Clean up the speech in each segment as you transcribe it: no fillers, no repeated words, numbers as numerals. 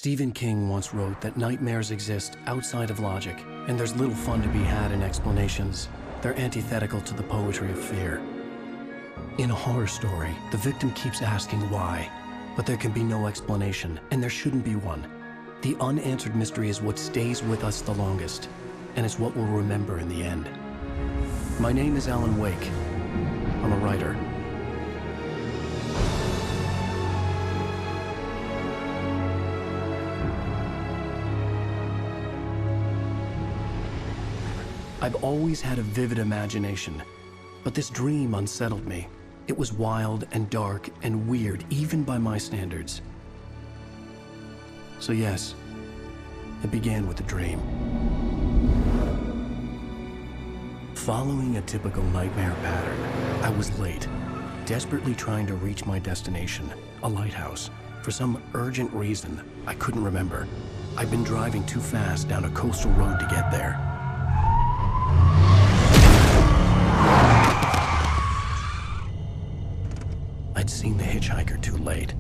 Stephen King once wrote that nightmares exist outside of logic, and there's little fun to be had in explanations. They're antithetical to the poetry of fear. In a horror story, the victim keeps asking why, but there can be no explanation, and there shouldn't be one. The unanswered mystery is what stays with us the longest, and it's what we'll remember in the end. My name is Alan Wake. I'm a writer. I've always had a vivid imagination, but this dream unsettled me. It was wild and dark and weird, even by my standards. So yes, it began with a dream. Following a typical nightmare pattern, I was late, desperately trying to reach my destination, a lighthouse. For some urgent reason, I couldn't remember. I'd been driving too fast down a coastal road to get there. I'd seen the hitchhiker too late.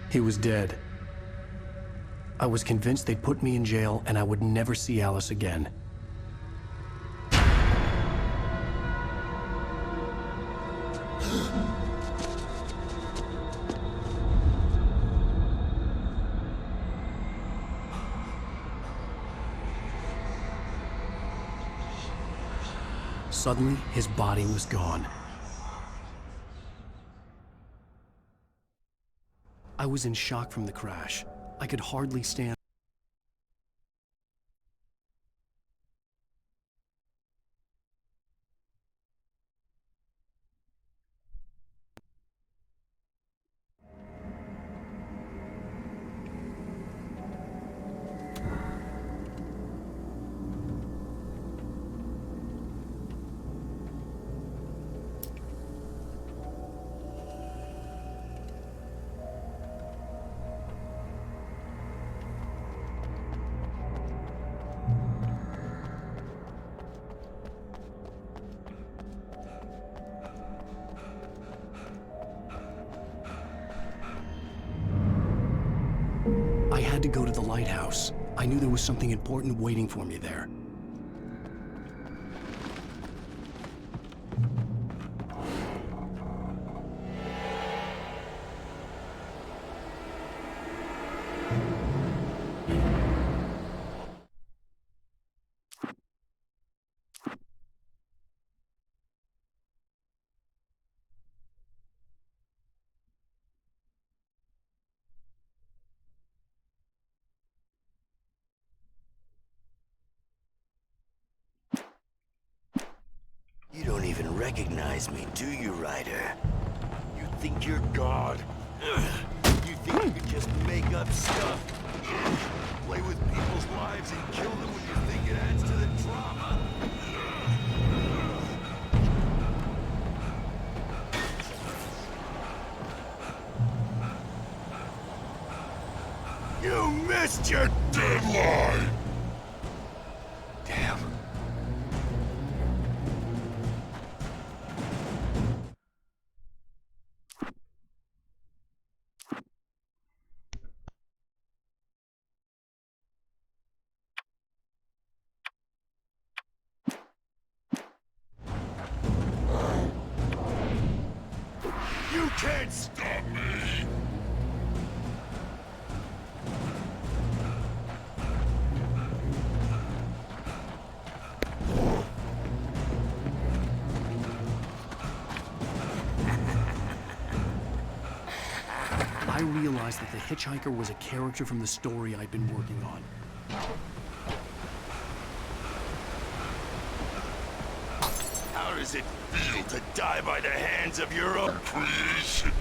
He was dead. I was convinced they'd put me in jail and I would never see Alice again. Suddenly, his body was gone. I was in shock from the crash. I could hardly stand. I had to go to the lighthouse. I knew there was something important waiting for me there. You don't even recognize me, do you, Ryder? You think you're God? You think you can just make up stuff? Play with people's lives and kill them when you think it adds to the drama? You missed your deadline! Damn. You can't stop me! I realized that the hitchhiker was a character from the story I'd been working on. How does it feel to die by the hands of your own creation?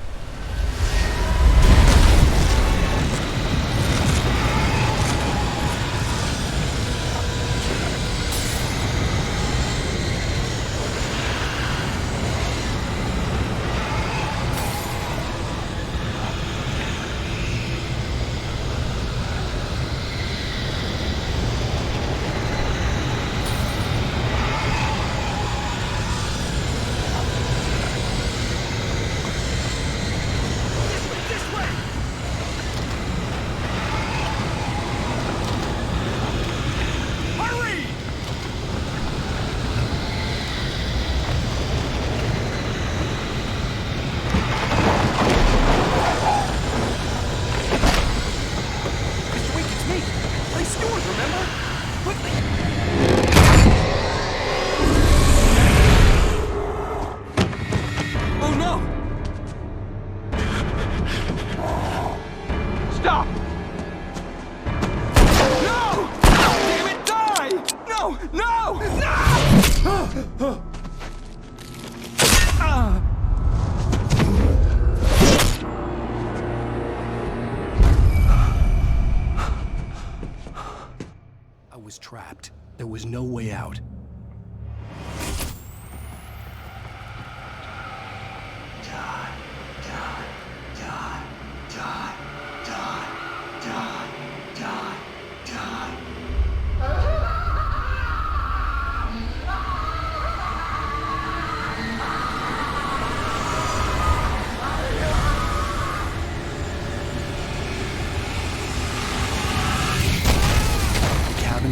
was yours, remember? Quickly! Oh no! Stop! No! Damn it, die! No! No! No! I was trapped. There was no way out.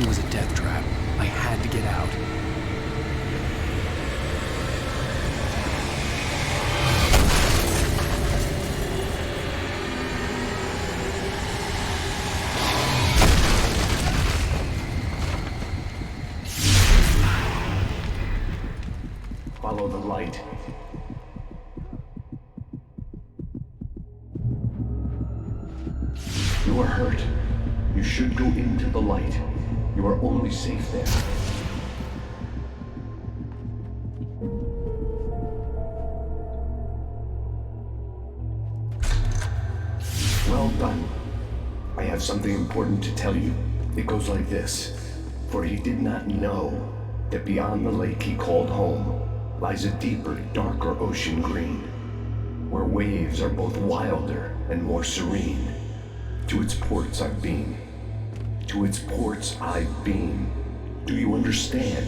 Was a death trap. I had to get out. Follow the light. You are hurt. You should go into the light. You are only safe there. Well done. I have something important to tell you. It goes like this. For he did not know that beyond the lake he called home lies a deeper, darker ocean green, where waves are both wilder and more serene. To its ports I've been. To its ports I've been. Do you understand?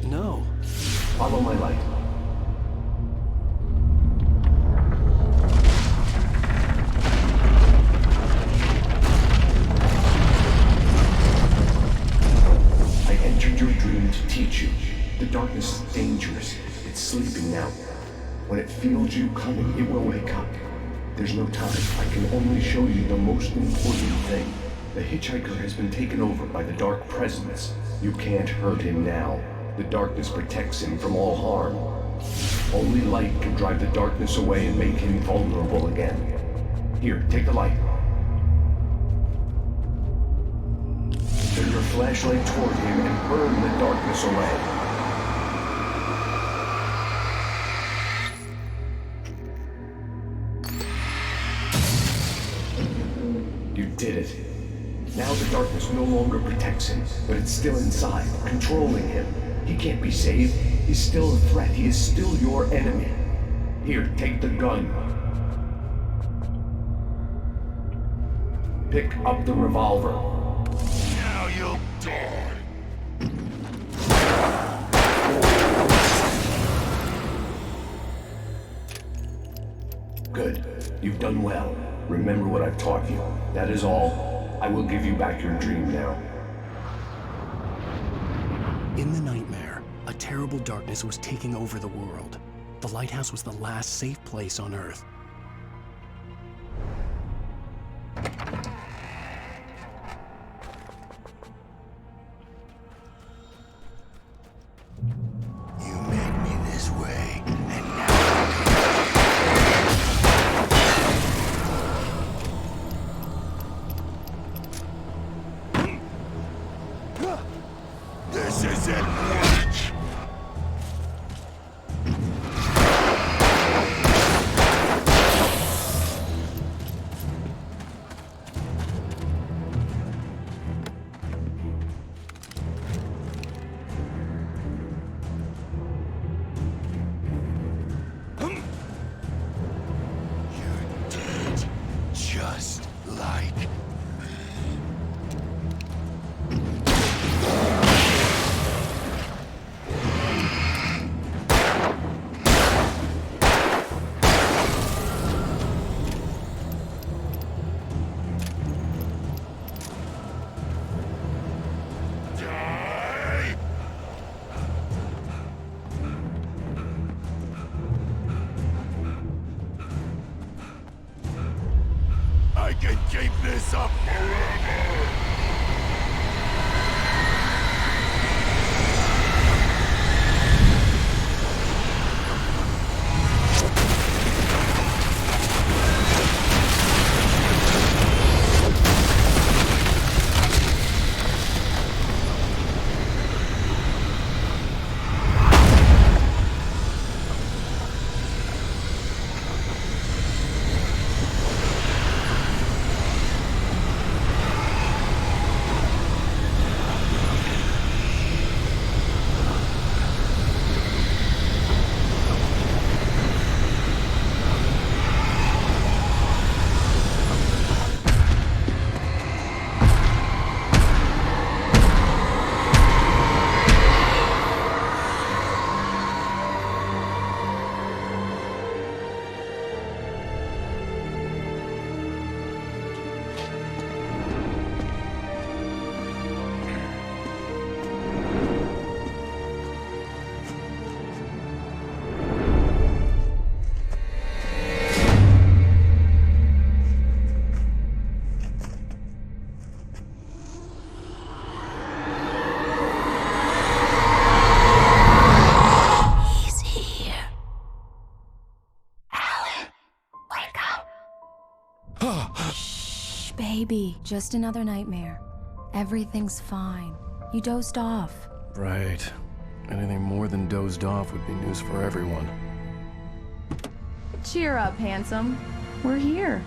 No. Follow my light. I entered your dream to teach you. The darkness is dangerous. It's sleeping now. When it feels you coming, it will wake up. There's no time. I can only show you the most important thing. The hitchhiker has been taken over by the dark presence. You can't hurt him now. The darkness protects him from all harm. Only light can drive the darkness away and make him vulnerable again. Here, take the light. Turn your flashlight toward him and burn the darkness away. You did it. Now the darkness no longer protects him, but it's still inside, controlling him. He can't be saved. He's still a threat. He is still your enemy. Here, take the gun. Pick up the revolver. Now you'll die. Good. You've done well. Remember what I've taught you. That is all. I will give you back your dream now. In the nightmare, a terrible darkness was taking over the world. The lighthouse was the last safe place on Earth. You made me this way, and now this is it. Just like I can keep this up forever. Just another nightmare. Everything's fine. You dozed off. Right. Anything more than dozed off would be news for everyone. Cheer up, handsome. We're here.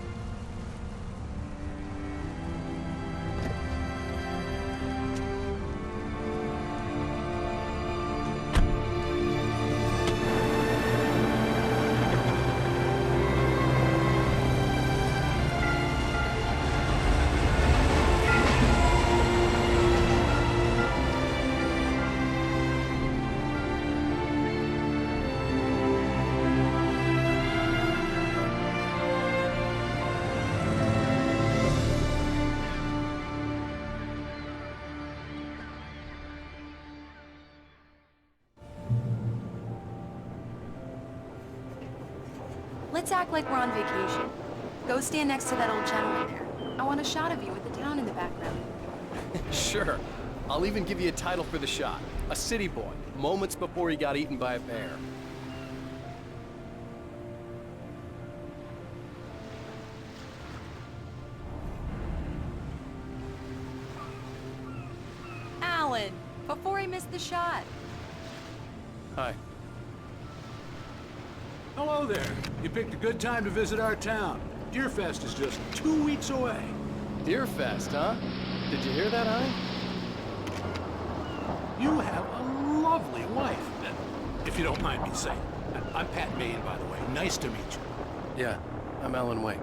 Let's act like we're on vacation. Go stand next to that old gentleman there. I want a shot of you with the town in the background. Sure. I'll even give you a title for the shot. A city boy, moments before he got eaten by a bear. Alan, before he missed the shot. Hi. Hello there. You picked a good time to visit our town. Deerfest is just 2 weeks away. Deerfest, huh? Did you hear that, honey? You have a lovely wife, if you don't mind me saying. I'm Pat Maine, by the way. Nice to meet you. Yeah, I'm Alan Wake.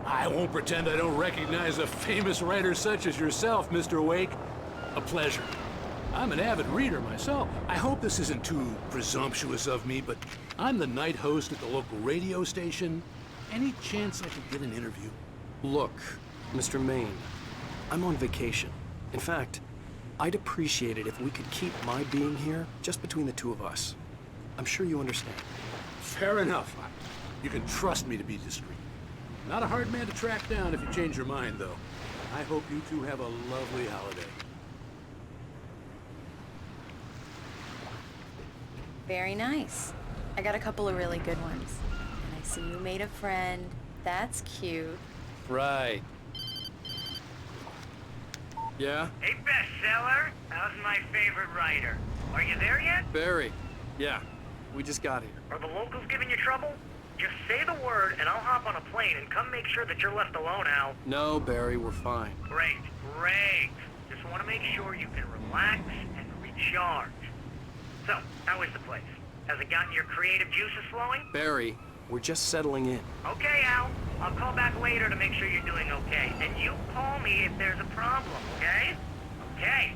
I won't pretend I don't recognize a famous writer such as yourself, Mr. Wake. A pleasure. I'm an avid reader myself. I hope this isn't too presumptuous of me, but I'm the night host at the local radio station. Any chance I could get an interview? Look, Mr. Maine, I'm on vacation. In fact, I'd appreciate it if we could keep my being here just between the two of us. I'm sure you understand. Fair enough. You can trust me to be discreet. Not a hard man to track down if you change your mind, though. I hope you two have a lovely holiday. Very nice. I got a couple of really good ones. And I see you made a friend. That's cute. Right. Yeah? Hey, bestseller. How's my favorite writer? Are you there yet? Barry. Yeah, we just got here. Are the locals giving you trouble? Just say the word and I'll hop on a plane and come make sure that you're left alone, Al. No, Barry, we're fine. Great, great. Just want to make sure you can relax and recharge. So, how is the place? Has it gotten your creative juices flowing? Barry, we're just settling in. Okay, Al. I'll call back later to make sure you're doing okay. And you call me if there's a problem, okay? Okay.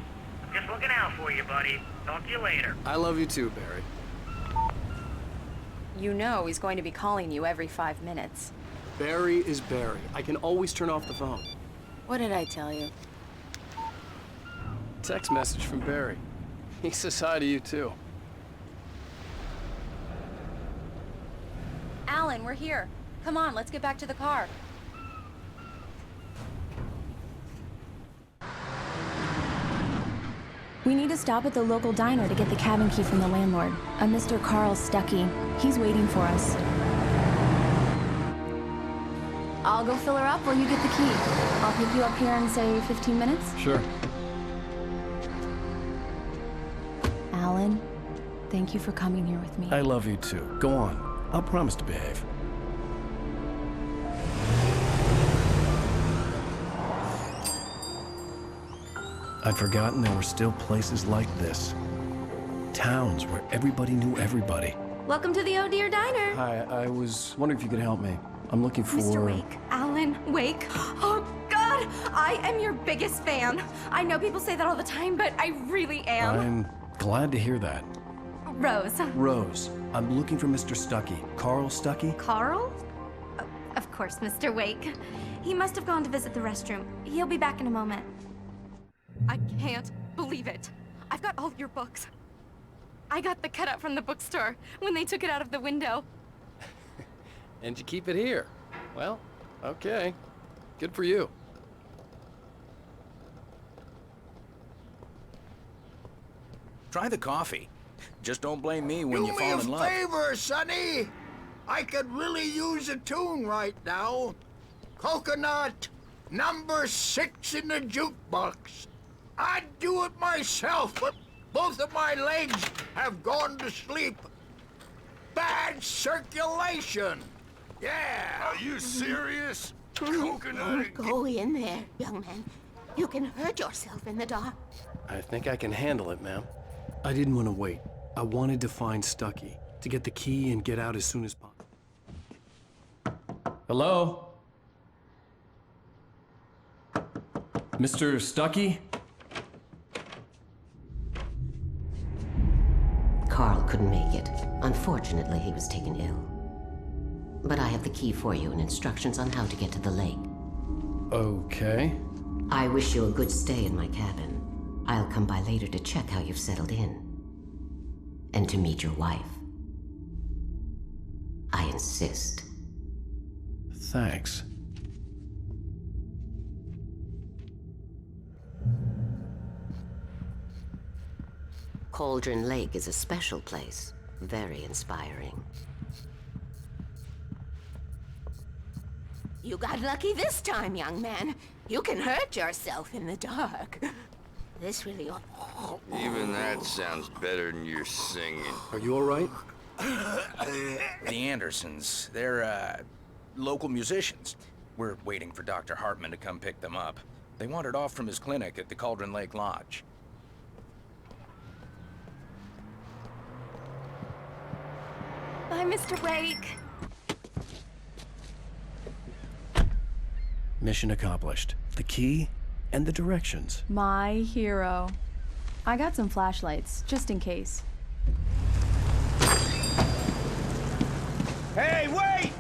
I'm just looking out for you, buddy. Talk to you later. I love you too, Barry. You know he's going to be calling you every 5 minutes. Barry is Barry. I can always turn off the phone. What did I tell you? Text message from Barry. He says hi to you too. Alan, we're here. Come on, let's get back to the car. We need to stop at the local diner to get the cabin key from the landlord, a Mr. Carl Stuckey. He's waiting for us. I'll go fill her up while you get the key. I'll pick you up here in, say, 15 minutes? Sure. Alan, thank you for coming here with me. I love you too. Go on. I'll promise to behave. I'd forgotten there were still places like this. Towns where everybody knew everybody. Welcome to the Oh Dear Diner. Hi, I was wondering if you could help me. I'm looking for... Mr. Wake. Alan Wake. Oh, God! I am your biggest fan. I know people say that all the time, but I really am. I'm glad to hear that. Rose. Rose, I'm looking for Mr. Stuckey. Carl Stuckey? Carl? Oh, of course, Mr. Wake. He must have gone to visit the restroom. He'll be back in a moment. I can't believe it. I've got all your books. I got the cutout from the bookstore when they took it out of the window. And you keep it here. Well, okay. Good for you. Try the coffee. Just don't blame me when you fall in love. Do me a favor, Sonny. I could really use a tune right now. Coconut, Number 6 in the jukebox. I'd do it myself, but both of my legs have gone to sleep. Bad circulation. Yeah. Are you serious? Coconut. Go in there, young man. You can hurt yourself in the dark. I think I can handle it, ma'am. I didn't want to wait. I wanted to find Stucky, to get the key and get out as soon as possible. Hello? Mr. Stucky? Carl couldn't make it. Unfortunately, he was taken ill. But I have the key for you and instructions on how to get to the lake. Okay. I wish you a good stay in my cabin. I'll come by later to check how you've settled in. And to meet your wife. I insist. Thanks. Cauldron Lake is a special place. Very inspiring. You got lucky this time, young man. You can hurt yourself in the dark. This really... Even that sounds better than your singing. Are you all right? The Andersons, they're, local musicians. We're waiting for Dr. Hartman to come pick them up. They wandered off from his clinic at the Cauldron Lake Lodge. Bye, Mr. Wake. Mission accomplished. The key and the directions. My hero. I got some flashlights, just in case. Hey, wait!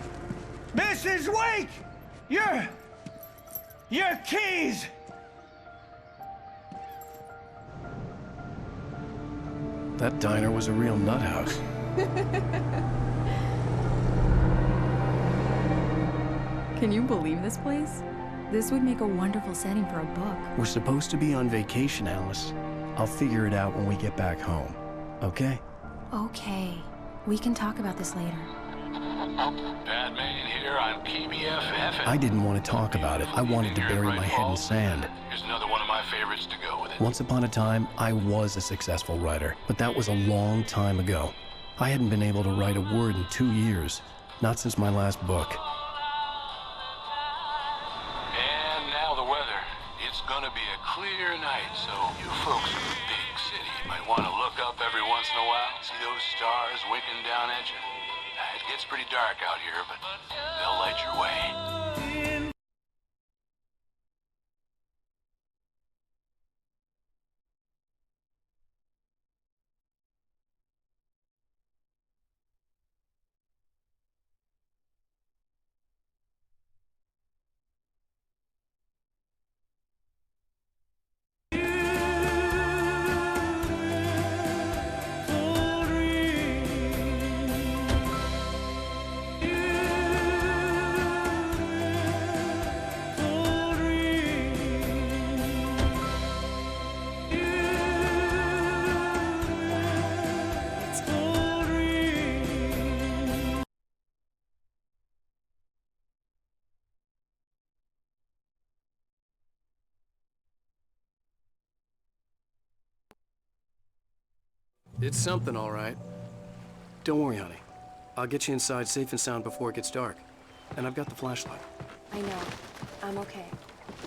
Mrs. Wake! Your keys! That diner was a real nut house. Can you believe this place? This would make a wonderful setting for a book. We're supposed to be on vacation, Alice. I'll figure it out when we get back home. Okay? Okay. We can talk about this later. Batman here on PBFF. I didn't want to talk about it. I wanted to bury my head in sand. Here's another one of my favorites to go with it. Once upon a time, I was a successful writer, but that was a long time ago. I hadn't been able to write a word in 2 years. Not since my last book. And now the weather. It's gonna be a clear night, so you folks in the big city might want to look up every once in a while, see those stars winking down at you. It gets pretty dark out here, but they'll light your way. It's something, all right. Don't worry, honey. I'll get you inside safe and sound before it gets dark. And I've got the flashlight. I know. I'm okay.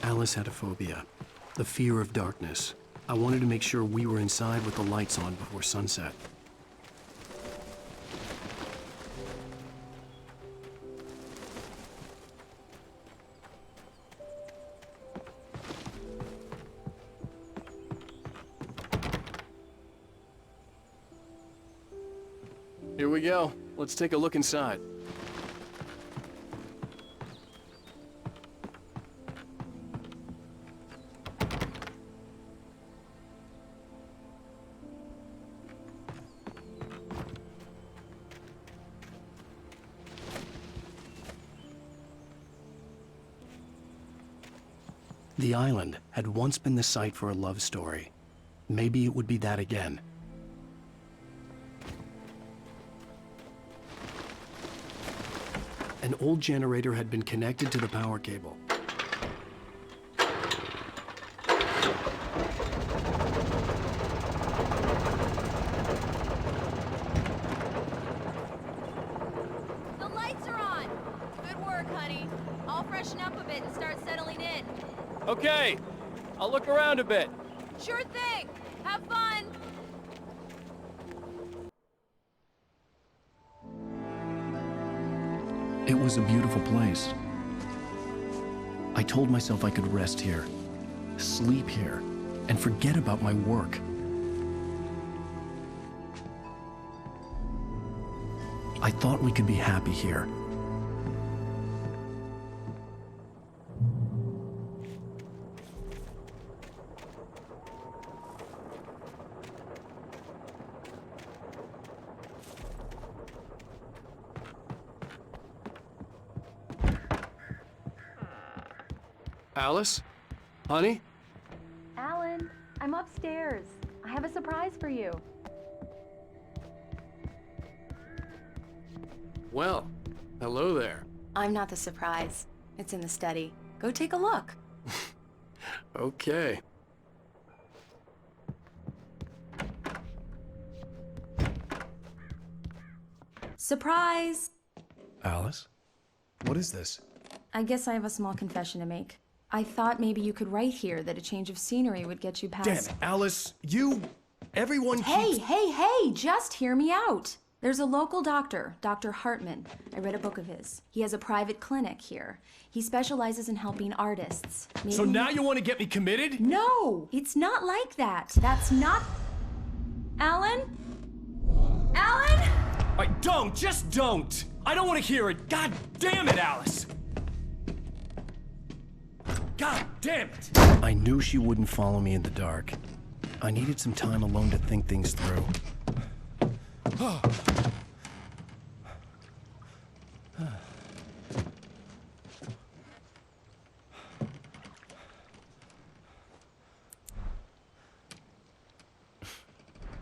Alice had a phobia. The fear of darkness. I wanted to make sure we were inside with the lights on before sunset. Here we go. Let's take a look inside. The island had once been the site for a love story. Maybe it would be that again. An old generator had been connected to the power cable. Okay, I'll look around a bit. Sure thing. Have fun. It was a beautiful place. I told myself I could rest here, sleep here, and forget about my work. I thought we could be happy here. Alice? Honey? Alan, I'm upstairs. I have a surprise for you. Well, hello there. I'm not the surprise. It's in the study. Go take a look. Okay. Surprise! Alice? What is this? I guess I have a small confession to make. I thought maybe you could write here that a change of scenery would get you past— Damn it, Alice, everyone keeps— Hey, just hear me out. There's a local doctor, Dr. Hartman. I read a book of his. He has a private clinic here. He specializes in helping artists. So now you want to get me committed? No, it's not like that. That's not— Alan? Alan? Just don't! I don't want to hear it. God damn it, Alice! God damn it! I knew she wouldn't follow me in the dark. I needed some time alone to think things through.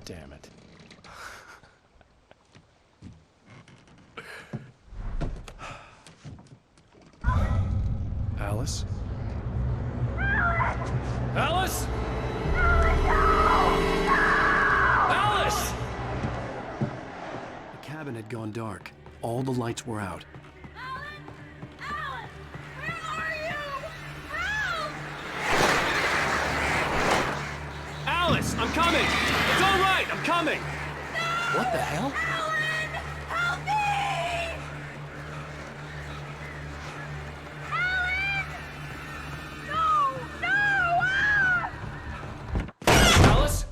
Damn it. Alice? Alice? Alice! The cabin had gone dark. All the lights were out. Alan, where are you? Help! Alice, I'm coming! It's all right, I'm coming! No! What the hell? Alan, help me! Alan! No! Ah! Alice?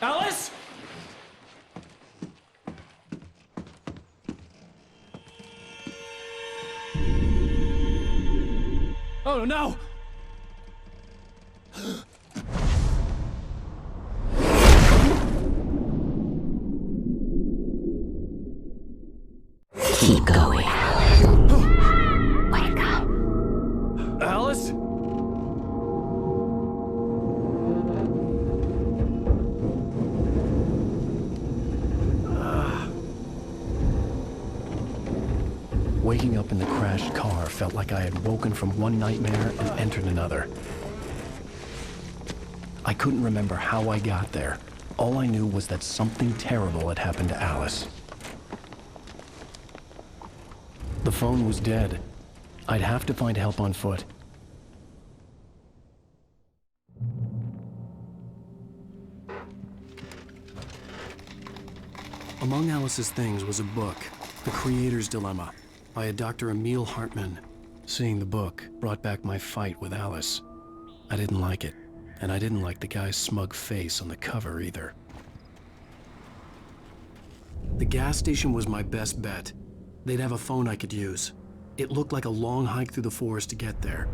Alice? Oh no! Keep going. Wake up! Alice? Waking up in the crashed car felt like I had woken from one nightmare and entered another. I couldn't remember how I got there. All I knew was that something terrible had happened to Alice. The phone was dead. I'd have to find help on foot. Among Alice's things was a book, The Creator's Dilemma, by a Dr. Emil Hartman. Seeing the book brought back my fight with Alice. I didn't like it, and I didn't like the guy's smug face on the cover either. The gas station was my best bet. They'd have a phone I could use. It looked like a long hike through the forest to get there.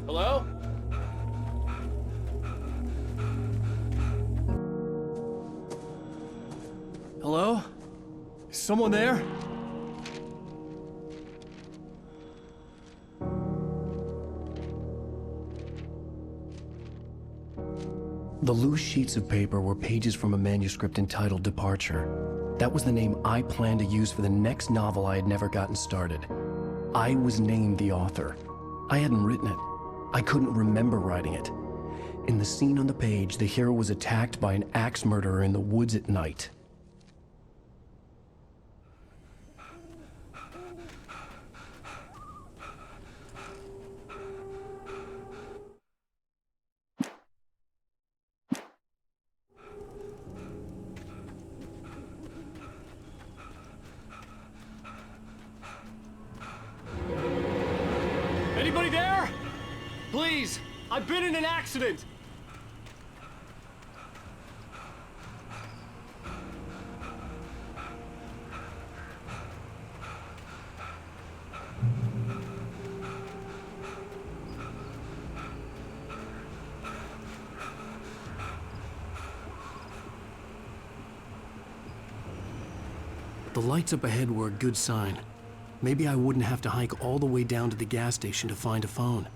Hello? Hello? Is someone there? The loose sheets of paper were pages from a manuscript entitled Departure. That was the name I planned to use for the next novel I had never gotten started. I was named the author. I hadn't written it. I couldn't remember writing it. In the scene on the page, the hero was attacked by an axe murderer in the woods at night. Anybody there? Please, I've been in an accident. The lights up ahead were a good sign. Maybe I wouldn't have to hike all the way down to the gas station to find a phone.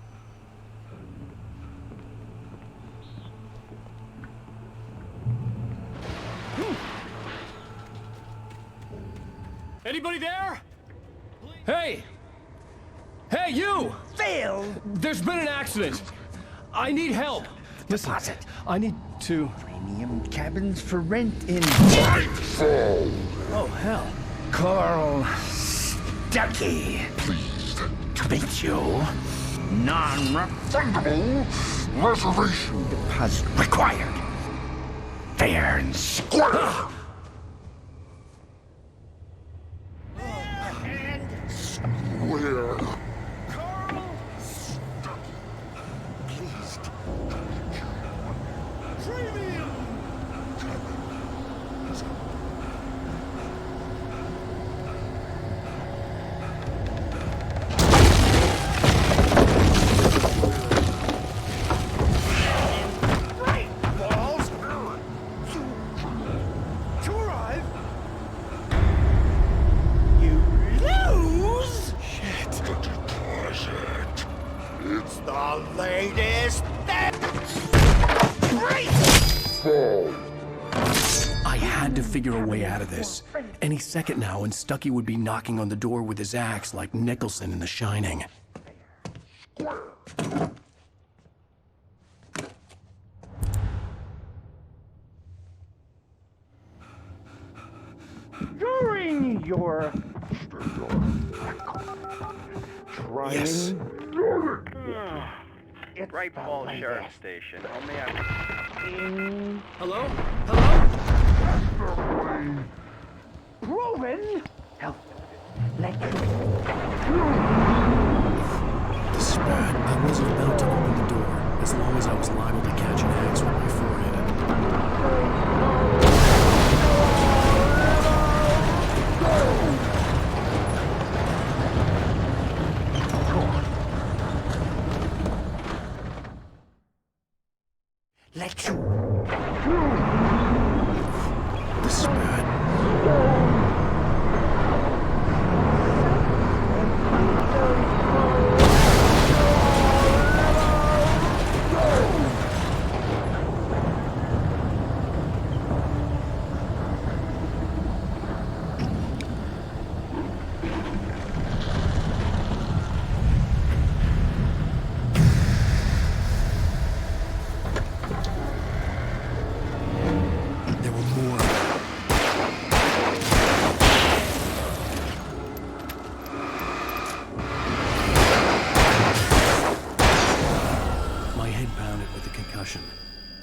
Anybody there? Hey! Hey, you! Phil! There's been an accident. I need help. Listen, I need to... Premium cabins for rent in... Nightfall! Oh, hell. Carl Stuckey. Pleased To meet you. Non-refundable reservation deposit required. Fair and square. where figure a way out of this. Any second now, and Stuckey would be knocking on the door with his axe like Nicholson in The Shining. During your trying... Yes. It's Right Falls Sheriff Station. How may I... Hello? Hello? Proven. Help. Let you. This is bad. I wasn't about to open the door, as long as I was liable to catch an axe with my forehead. Let you. This is bad.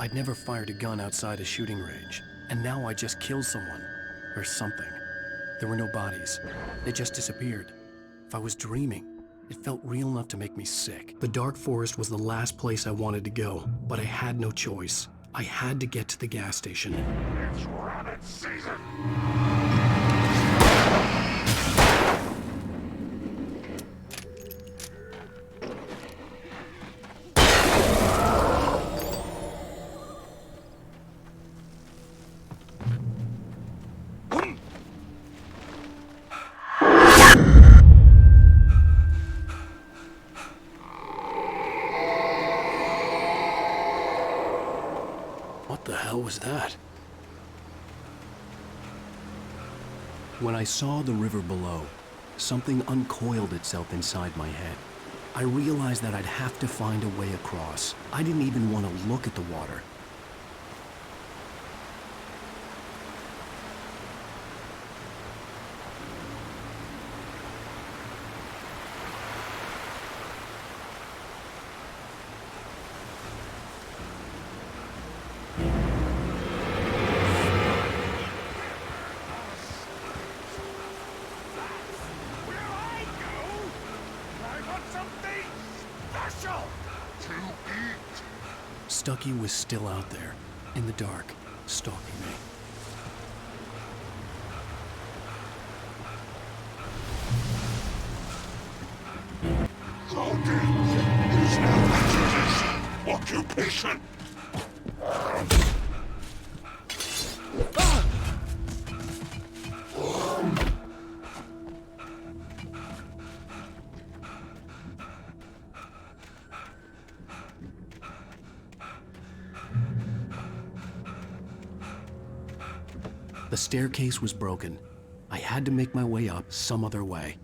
I'd never fired a gun outside a shooting range, and now I just killed someone. Or something. There were no bodies. They just disappeared. If I was dreaming, it felt real enough to make me sick. The dark forest was the last place I wanted to go, but I had no choice. I had to get to the gas station. it's rabbit season. hell was that? When I saw the river below, something uncoiled itself inside my head. I realized that I'd have to find a way across. I didn't even want to look at the water. Stucky was still out there, in the dark, stalking me. Occupation! The staircase was broken. I had to make my way up some other way.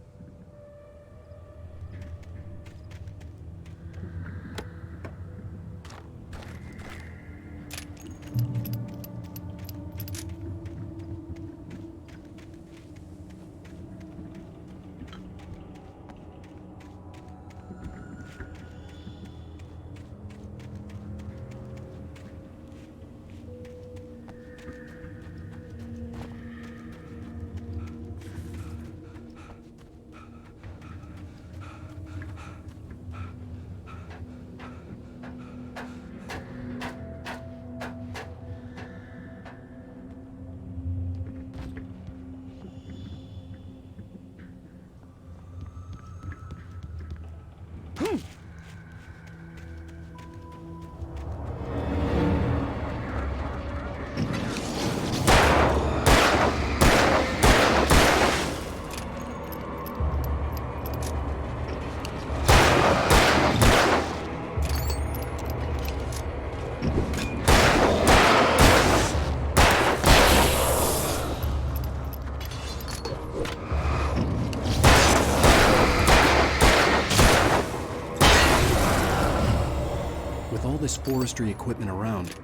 This forestry equipment around,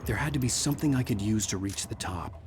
there had to be something I could use to reach the top.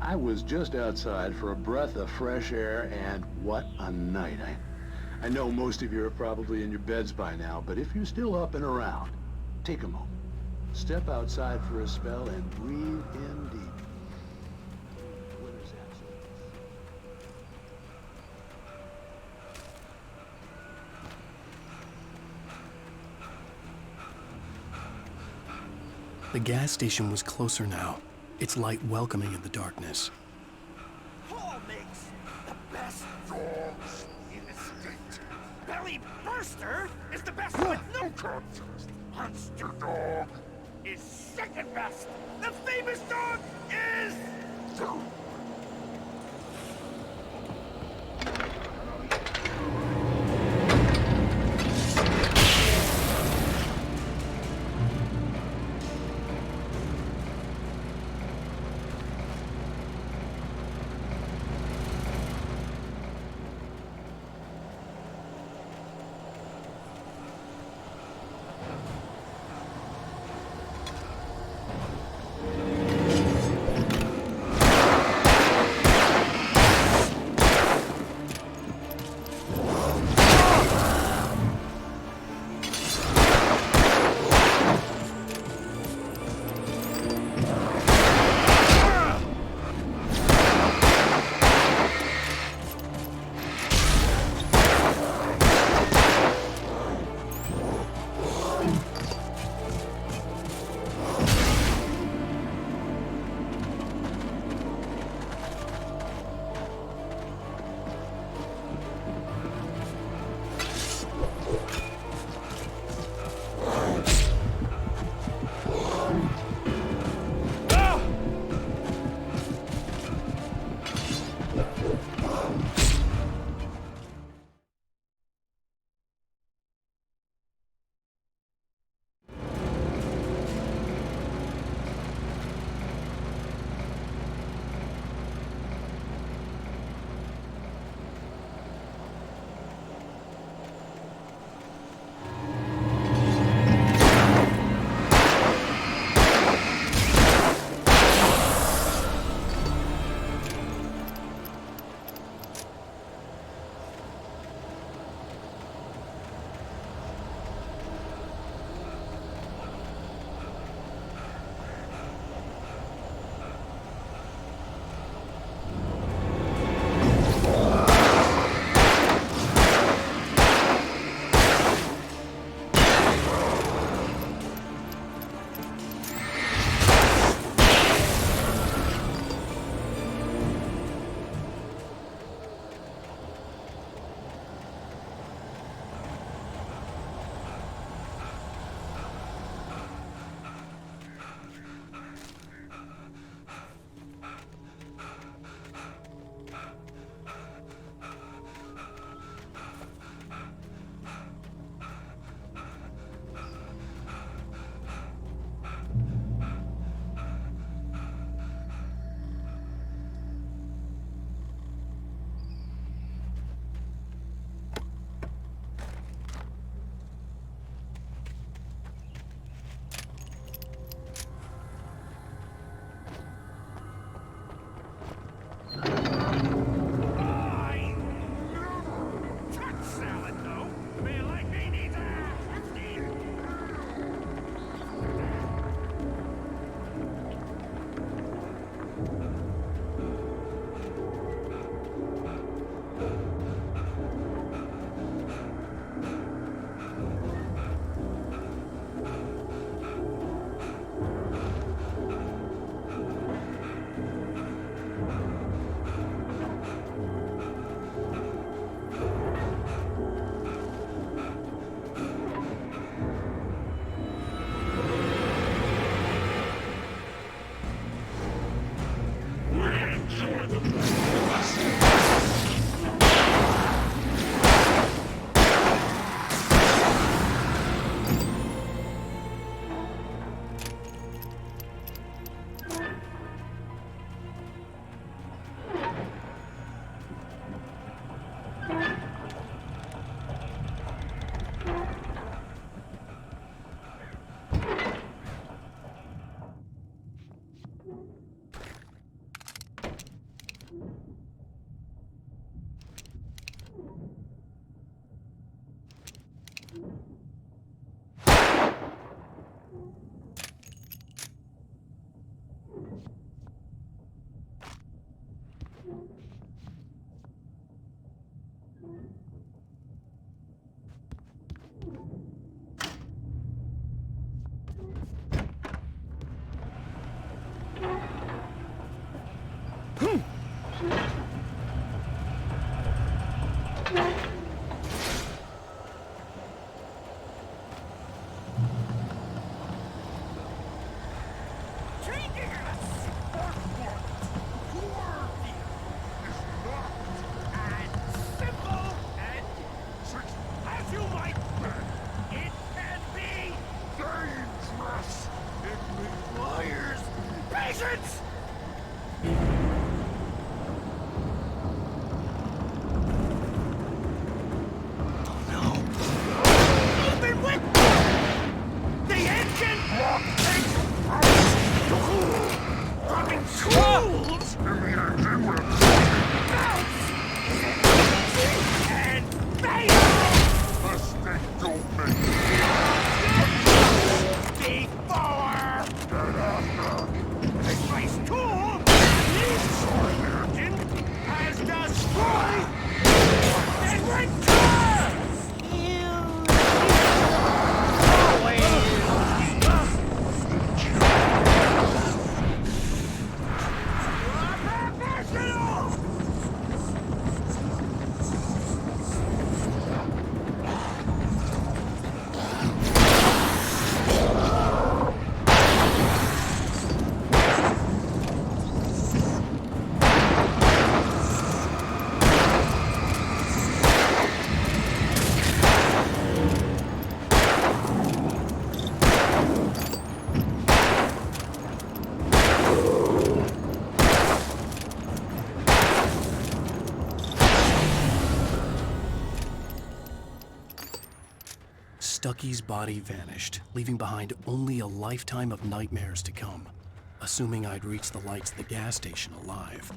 I was just outside for a breath of fresh air, and what a night. I know most of you are probably in your beds by now, but if you're still up and around, take a moment. Step outside for a spell and breathe in deep. The gas station was closer now, its light welcoming in the darkness. Paul makes the best dogs in the state. Belly Burster is the best with no contest. Monster Dog is second best. The famous dog is... Stucky's body vanished, leaving behind only a lifetime of nightmares to come, assuming I'd reached the lights of the gas station alive.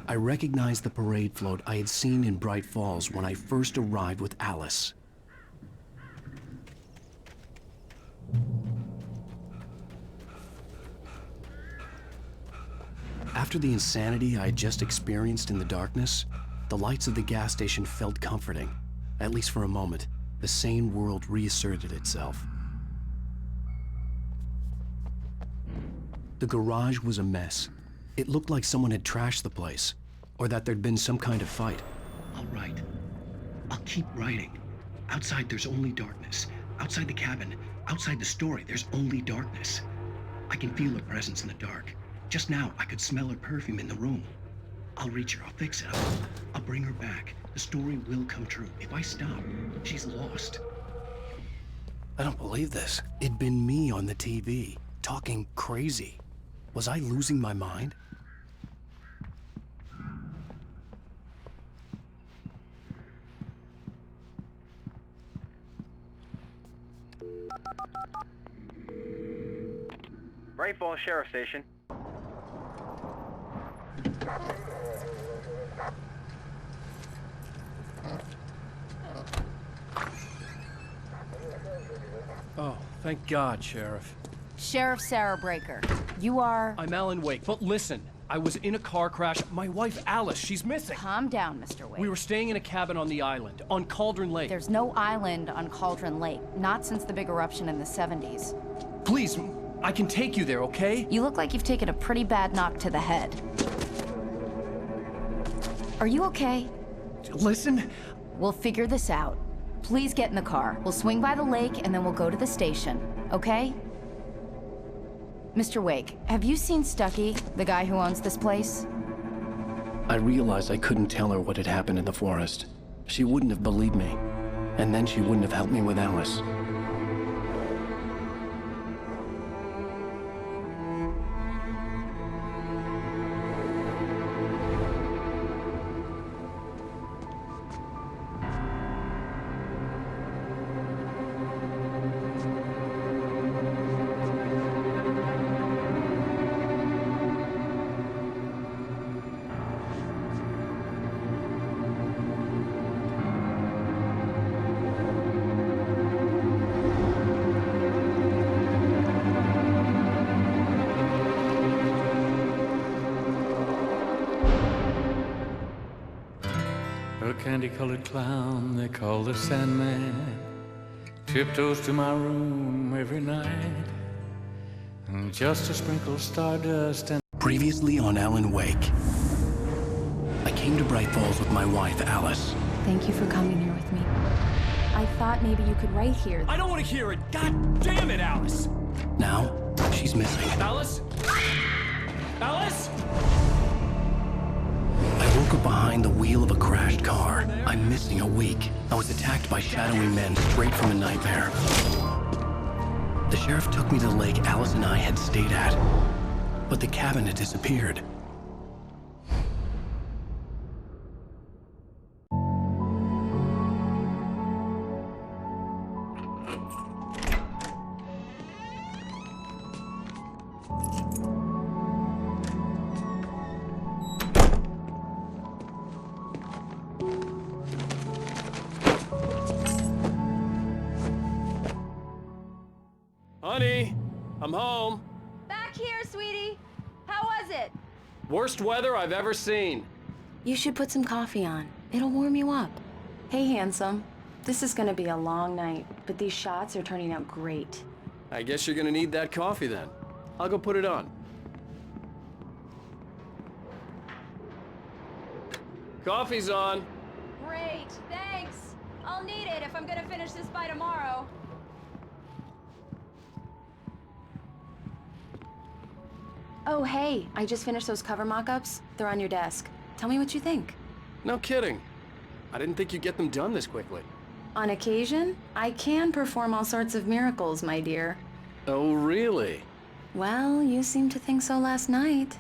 I recognized the parade float I had seen in Bright Falls when I first arrived with Alice. After the insanity I had just experienced in the darkness, the lights of the gas station felt comforting. At least for a moment, the sane world reasserted itself. The garage was a mess. It looked like someone had trashed the place, or that there'd been some kind of fight. I'll write. I'll keep writing. Outside there's only darkness. Outside the cabin, outside the story, there's only darkness. I can feel her presence in the dark. Just now, I could smell her perfume in the room. I'll reach her, I'll fix it, I'll bring her back. The story will come true. If I stop, she's lost. I don't believe this. It'd been me on the TV, talking crazy. Was I losing my mind? Bright Falls Sheriff Station. Oh, thank God, Sheriff. Sheriff Sarah Breaker. You are... I'm Alan Wake, but listen. I was in a car crash. My wife, Alice, she's missing. Calm down, Mr. Wake. We were staying in a cabin on the island, on Cauldron Lake. There's no island on Cauldron Lake. Not since the big eruption in the 70s. Please, I can take you there, okay? You look like you've taken a pretty bad knock to the head. Are you okay? Listen. We'll figure this out. please get in the car. We'll swing by the lake and then we'll go to the station, okay? Mr. Wake, have you seen Stucky, the guy who owns this place? I realized I couldn't tell her what had happened in the forest. She wouldn't have believed me. And then she wouldn't have helped me with Alice. A candy-colored clown they call the Sandman tiptoes to my room every night, and just to sprinkle stardust and... Previously on Alan Wake. I came to Bright Falls with my wife, Alice. Thank you for coming here with me. I thought maybe you could write here. I don't want to hear it! God damn it, Alice! Now, she's missing. Alice? Alice? I woke up behind the wheel of a crashed car. I'm missing a week. I was attacked by shadowy men straight from a nightmare. The sheriff took me to the lake Alice and I had stayed at, but the cabin had disappeared. Honey, I'm home. Back here, sweetie. How was it? Worst weather I've ever seen. You should put some coffee on. It'll warm you up. Hey, handsome. This is gonna be a long night, but these shots are turning out great. I guess you're gonna need that coffee then. I'll go put it on. Coffee's on. Great, thanks. I'll need it if I'm gonna finish this by tomorrow. Oh, hey, I just finished those cover mock-ups. They're on your desk. Tell me what you think. No kidding. I didn't think you'd get them done this quickly. On occasion, I can perform all sorts of miracles, my dear. Oh, really? Well, you seemed to think so last night.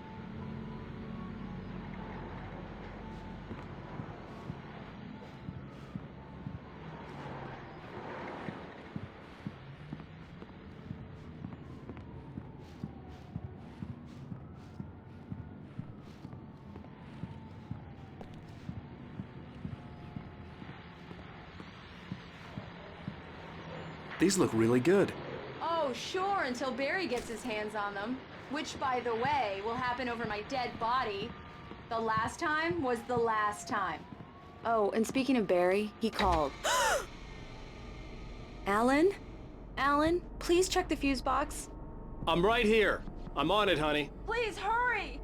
These look really good. Oh, sure, until Barry gets his hands on them. Which, by the way, will happen over my dead body. The last time was the last time. Oh, and speaking of Barry, he called. Alan? Alan, please check the fuse box. I'm right here. I'm on it, honey. Please, hurry!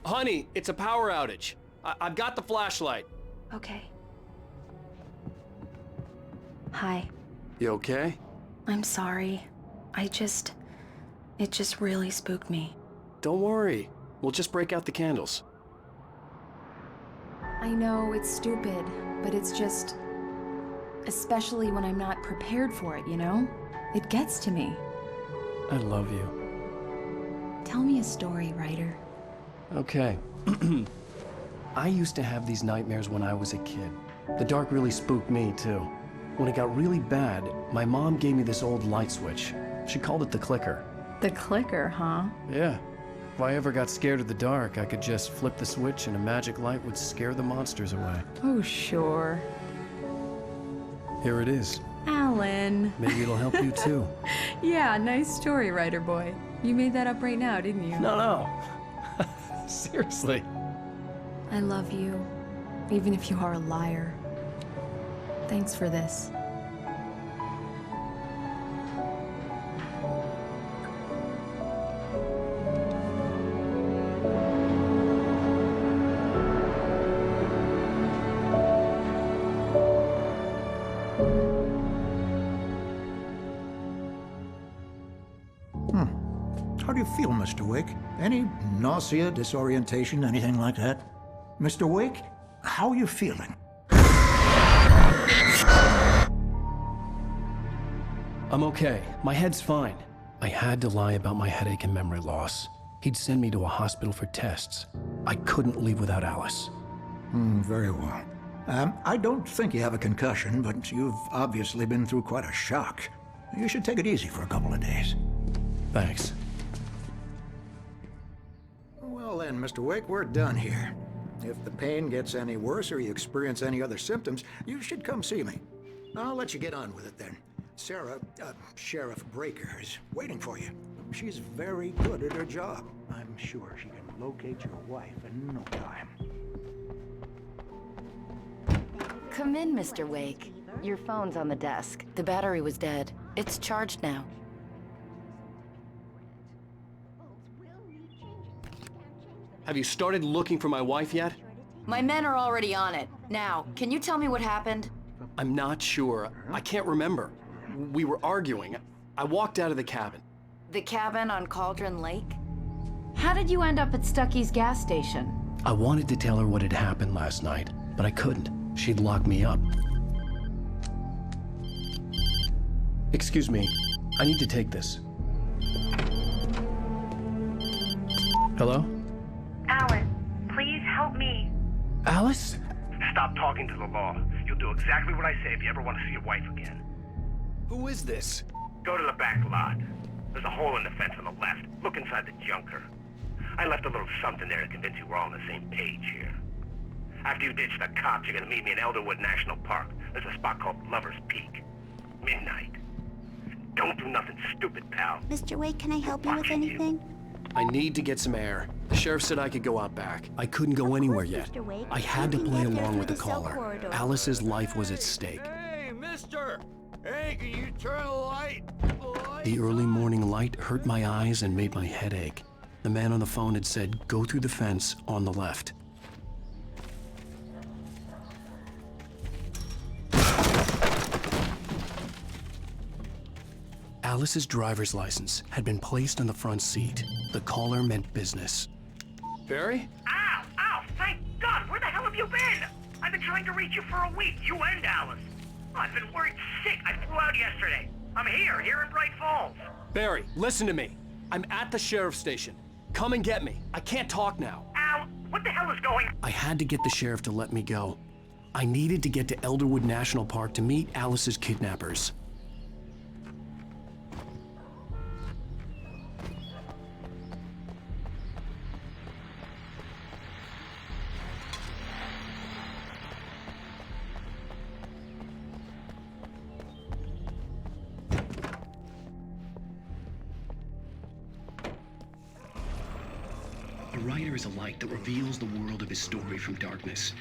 Honey, it's a power outage. I've got the flashlight. Okay. Hi. You okay? I'm sorry. It just really spooked me. Don't worry. We'll just break out the candles. I know it's stupid, but it's just... especially when I'm not prepared for it, you know? It gets to me. I love you. Tell me a story, writer. Okay. I used to have these nightmares when I was a kid. The dark really spooked me, too. When it got really bad, my mom gave me this old light switch. She called it the clicker. The clicker, huh? Yeah. If I ever got scared of the dark, I could just flip the switch and a magic light would scare the monsters away. Oh, sure. Here it is. Alan. Maybe it'll help you too. Yeah, nice story, writer boy. You made that up right now, didn't you? No. Seriously. I love you, even if you are a liar. Thanks for this. do you feel, Mr. Wake? Any nausea, disorientation, anything like that? Mr. Wake, how are you feeling? I'm okay. My head's fine. I had to lie about my headache and memory loss. He'd send me to a hospital for tests. I couldn't leave without Alice. Very well. I don't think you have a concussion, but you've obviously been through quite a shock. You should take it easy for a couple of days. Thanks. Well then, Mr. Wake, we're done here. If the pain gets any worse or you experience any other symptoms, you should come see me. I'll let you get on with it then. Sarah, Sheriff Breaker, is waiting for you. She's very good at her job. I'm sure she can locate your wife in no time. Come in, Mr. Wake. Your phone's on the desk. The battery was dead. It's charged now. Have you started looking for my wife yet? My men are already on it. Now, can you tell me what happened? I'm not sure. I can't remember. We were arguing. I walked out of the cabin. The cabin on Cauldron Lake? How did you end up at Stucky's gas station? I wanted to tell her what had happened last night, but I couldn't. She'd lock me up. Excuse me. I need to take this. Hello? Alice, please help me. Alice? Stop talking to the law. You'll do exactly what I say if you ever want to see your wife again. Who is this? Go to the back lot. There's a hole in the fence on the left. Look inside the junker. I left a little something there to convince you we're all on the same page here. After you ditch the cops, you're gonna meet me in Elderwood National Park. There's a spot called Lover's Peak. Midnight. Don't do nothing stupid, pal. Mr. Wake, can I help you with anything? I need to get some air. The sheriff said I could go out back. I couldn't go anywhere yet. Mr. Wake. I had to You can play get there along with through the the cell caller. corridor. Alice's life was at stake. Hey, mister! Hey, can you turn the light? The early morning light hurt my eyes and made my head ache. The man on the phone had said, go through the fence on the left. Alice's driver's license had been placed on the front seat. The caller meant business. Barry? Ow! Ow! Thank God! Where the hell have you been? I've been trying to reach you for a week. You and Alice. Oh, I've been worried sick. I flew out yesterday. I'm here in Bright Falls. Barry, listen to me. I'm at the sheriff's station. Come and get me. I can't talk now. Al, what the hell is going on? I had to get the sheriff to let me go. I needed to get to Elderwood National Park to meet Alice's kidnappers. A writer is a light that reveals the world of his story from darkness.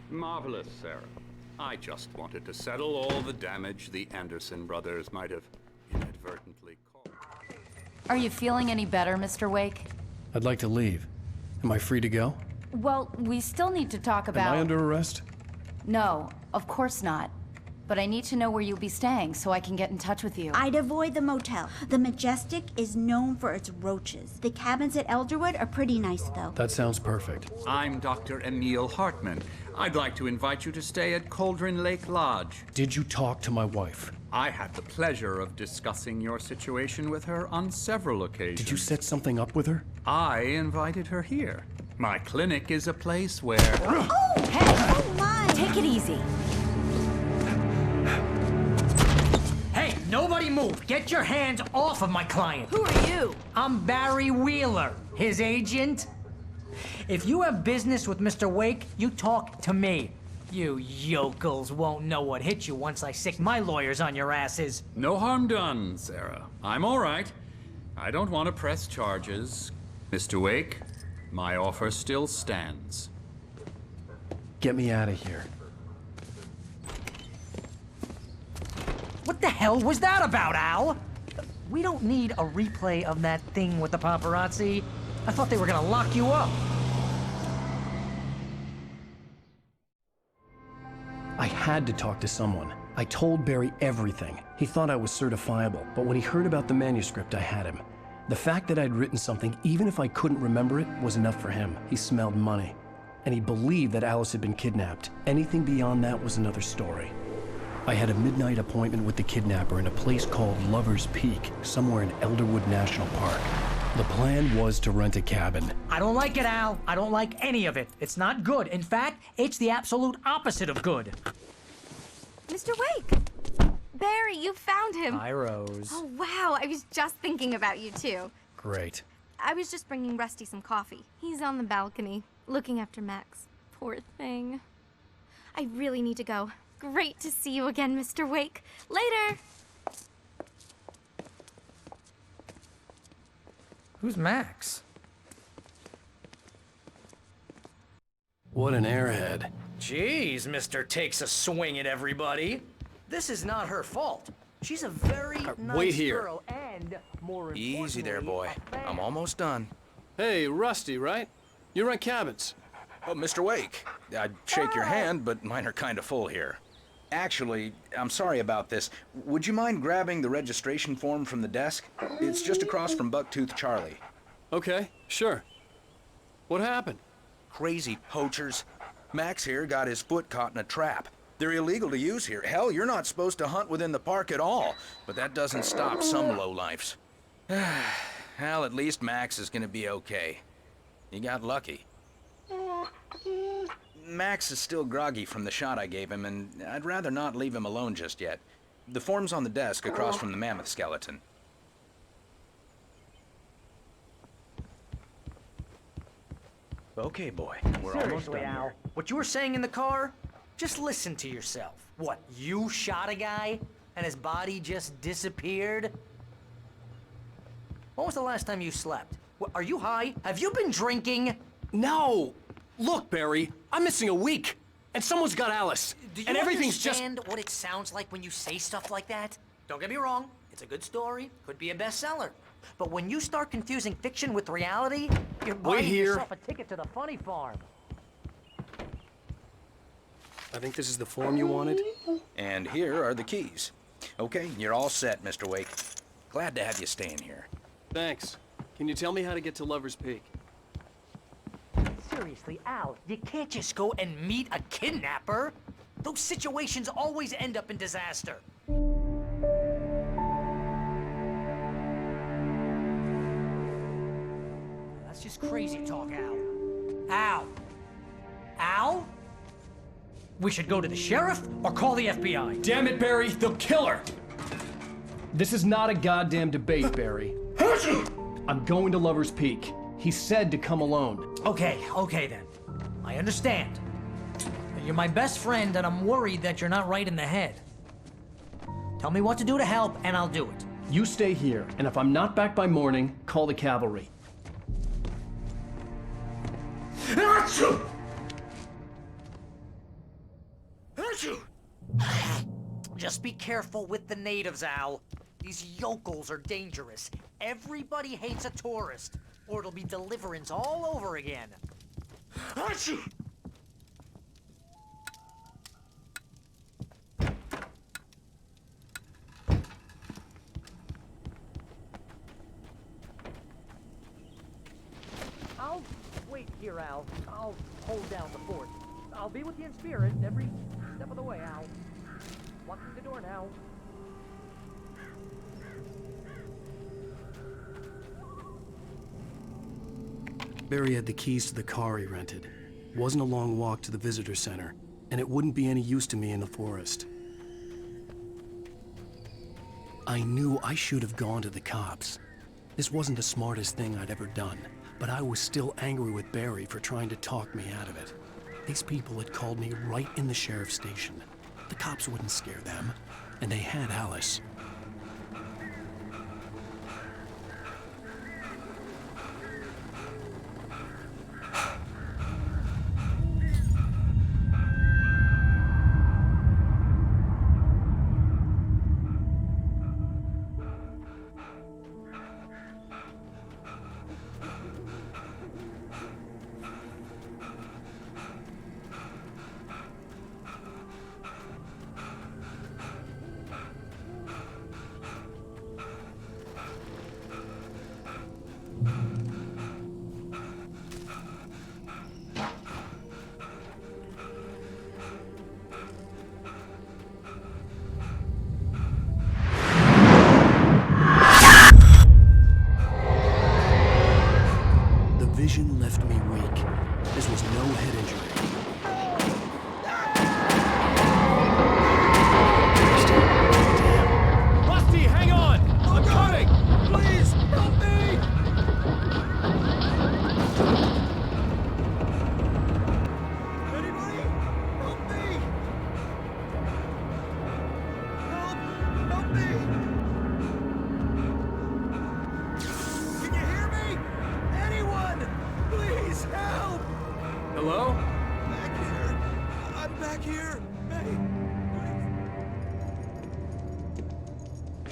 Marvelous, Sarah. I just wanted to settle all the damage the Anderson brothers might have inadvertently caused. Are you feeling any better, Mr. Wake? I'd like to leave. Am I free to go? Well, we still need to talk about... Am I under arrest? No, of course not. But I need to know where you'll be staying so I can get in touch with you. I'd avoid the motel. The Majestic is known for its roaches. The cabins at Elderwood are pretty nice, though. That sounds perfect. I'm Dr. Emil Hartman. I'd like to invite you to stay at Cauldron Lake Lodge. Did you talk to my wife? I had the pleasure of discussing your situation with her on several occasions. Did you set something up with her? I invited her here. My clinic is a place where... Oh! Hey! Oh, my! Take it easy. Hey, nobody move! Get your hands off of my client! Who are you? I'm Barry Wheeler, his agent. If you have business with Mr. Wake, you talk to me. You yokels won't know what hit you once I sick my lawyers on your asses. No harm done, Sarah. I'm all right. I don't want to press charges. Mr. Wake, my offer still stands. Get me out of here. What the hell was that about, Al? We don't need a replay of that thing with the paparazzi. I thought they were gonna lock you up. I had to talk to someone. I told Barry everything. He thought I was certifiable, but when he heard about the manuscript, I had him. The fact that I'd written something, even if I couldn't remember it, was enough for him. He smelled money. And he believed that Alice had been kidnapped. Anything beyond that was another story. I had a midnight appointment with the kidnapper in a place called Lover's Peak, somewhere in Elderwood National Park. The plan was to rent a cabin. I don't like it, Al. I don't like any of it. It's not good. In fact, it's the absolute opposite of good. Mr. Wake! Barry, you found him. Hi, Rose. Oh, wow. I was just thinking about you, too. Great. I was just bringing Rusty some coffee. He's on the balcony, looking after Max. Poor thing. I really need to go. Great to see you again, Mr. Wake. Later! Who's Max? What an airhead. Jeez, Mr. Takes a swing at everybody. This is not her fault. She's a very nice wait here. girl and, more Easy there, boy. I'm almost done. Hey, Rusty, right? You rent cabins. Oh, Mr. Wake. I'd shake your hand, but mine are kind of full here. Actually, I'm sorry about this. Would you mind grabbing the registration form from the desk? It's just across from Bucktooth Charlie. Okay, sure. What happened? Crazy poachers. Max here got his foot caught in a trap. They're illegal to use here. Hell, you're not supposed to hunt within the park at all. But that doesn't stop some lowlifes. Well, at least Max is gonna be okay. He got lucky. Max is still groggy from the shot I gave him, and I'd rather not leave him alone just yet. The form's on the desk across from the mammoth skeleton. Okay, boy. We're almost done Al, here. what you were saying in the car? Just listen to yourself. What, you shot a guy and his body just disappeared? When was the last time you slept? What, are you high? Have you been drinking? No! Look, Barry, I'm missing a week, and someone's got Alice, Do you and everything's understand what it sounds like when you say stuff like that? Don't get me wrong, it's a good story, could be a bestseller. But when you start confusing fiction with reality, you're buying yourself a ticket to the funny farm. I think this is the form you wanted. And here are the keys. Okay, you're all set, Mr. Wake. Glad to have you staying here. Thanks. Can you tell me how to get to Lover's Peak? Seriously, Al, you can't just go and meet a kidnapper. Those situations always end up in disaster. That's just crazy talk, Al. Al? Al? We should go to the sheriff or call the FBI. Damn it, Barry, they'll kill her! This is not a goddamn debate, Barry. I'm going to Lover's Peak. He said to come alone. Okay then. I understand. You're my best friend, and I'm worried that you're not right in the head. Tell me what to do to help, and I'll do it. You stay here, and if I'm not back by morning, call the cavalry. Just be careful with the natives, Al. These yokels are dangerous. Everybody hates a tourist, or it'll be Deliverance all over again. I'll wait here, Al. I'll hold down the fort. I'll be with you in spirit every step of the way, Al. Locking the door now. Barry had the keys to the car he rented. Wasn't a long walk to the visitor center, and it wouldn't be any use to me in the forest. I knew I should have gone to the cops. This wasn't the smartest thing I'd ever done, but I was still angry with Barry for trying to talk me out of it. These people had called me right in the sheriff's station. The cops wouldn't scare them, and they had Alice.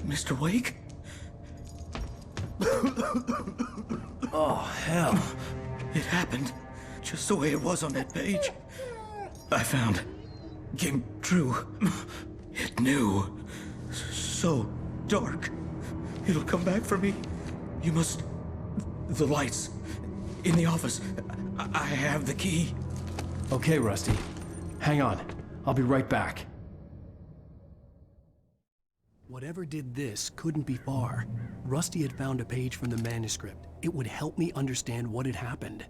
Mr. Wake? Oh, hell. It happened just the way it was on that page. I found. Came true. It knew. So dark. It'll come back for me. You must... The lights. In the office. I have the key. Okay, Rusty. Hang on. I'll be right back. Whatever did this couldn't be far. Rusty had found a page from the manuscript. It would help me understand what had happened.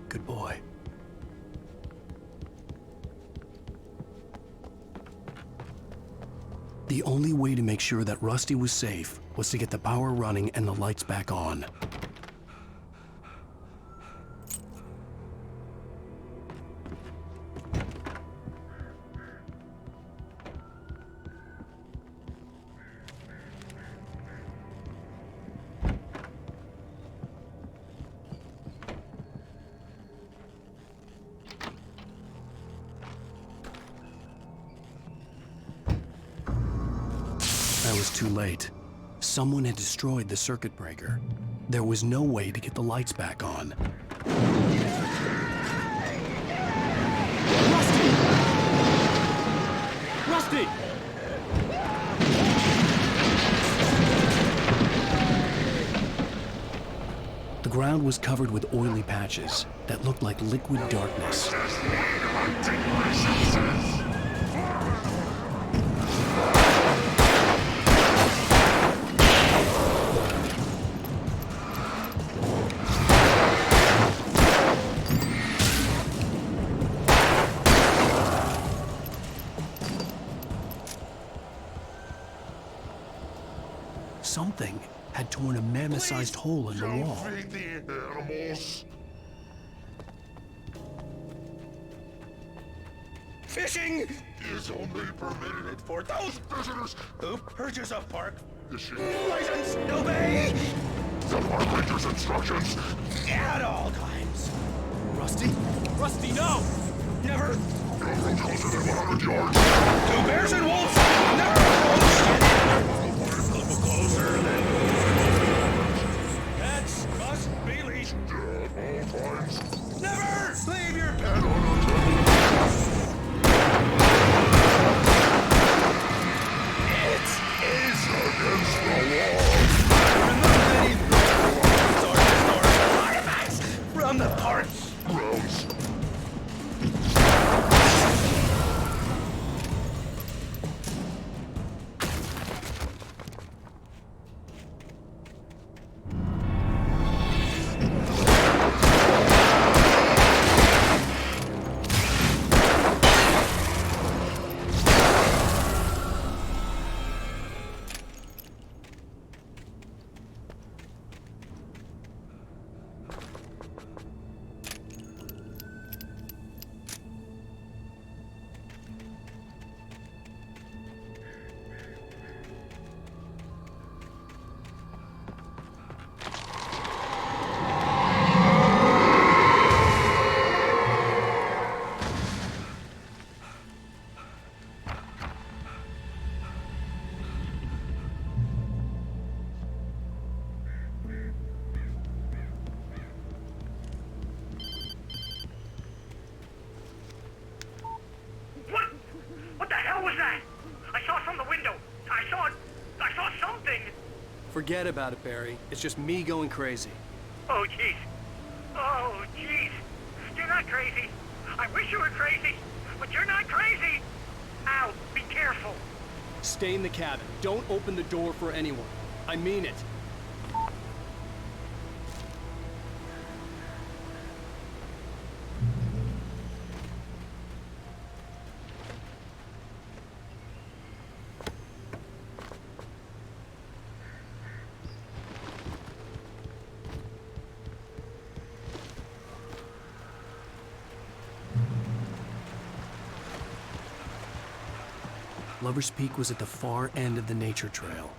Good boy. The only way to make sure that Rusty was safe was to get the power running and the lights back on. I was too late. Someone had destroyed the circuit breaker. There was no way to get the lights back on. Rusty! The ground was covered with oily patches that looked like liquid darkness. Something had torn a mammoth-sized hole in the wall. Feed the animals. Fishing is only permitted for those visitors who purchase a park license. Obey the park ranger's instructions at all times. Rusty? Rusty, no! Never. No road closer than 100 yards. Two bears and wolves. Never approach. A little closer than. Pets must be leashed. At all times. Never leave your pet. It is against the law. Remove any artifacts from the park grounds. Forget about it, Barry. It's just me going crazy. Oh, jeez. Oh, jeez. You're not crazy. I wish you were crazy, but you're not crazy. Ow, be careful. Stay in the cabin. Don't open the door for anyone. I mean it. Lover's Peak was at the far end of the nature trail.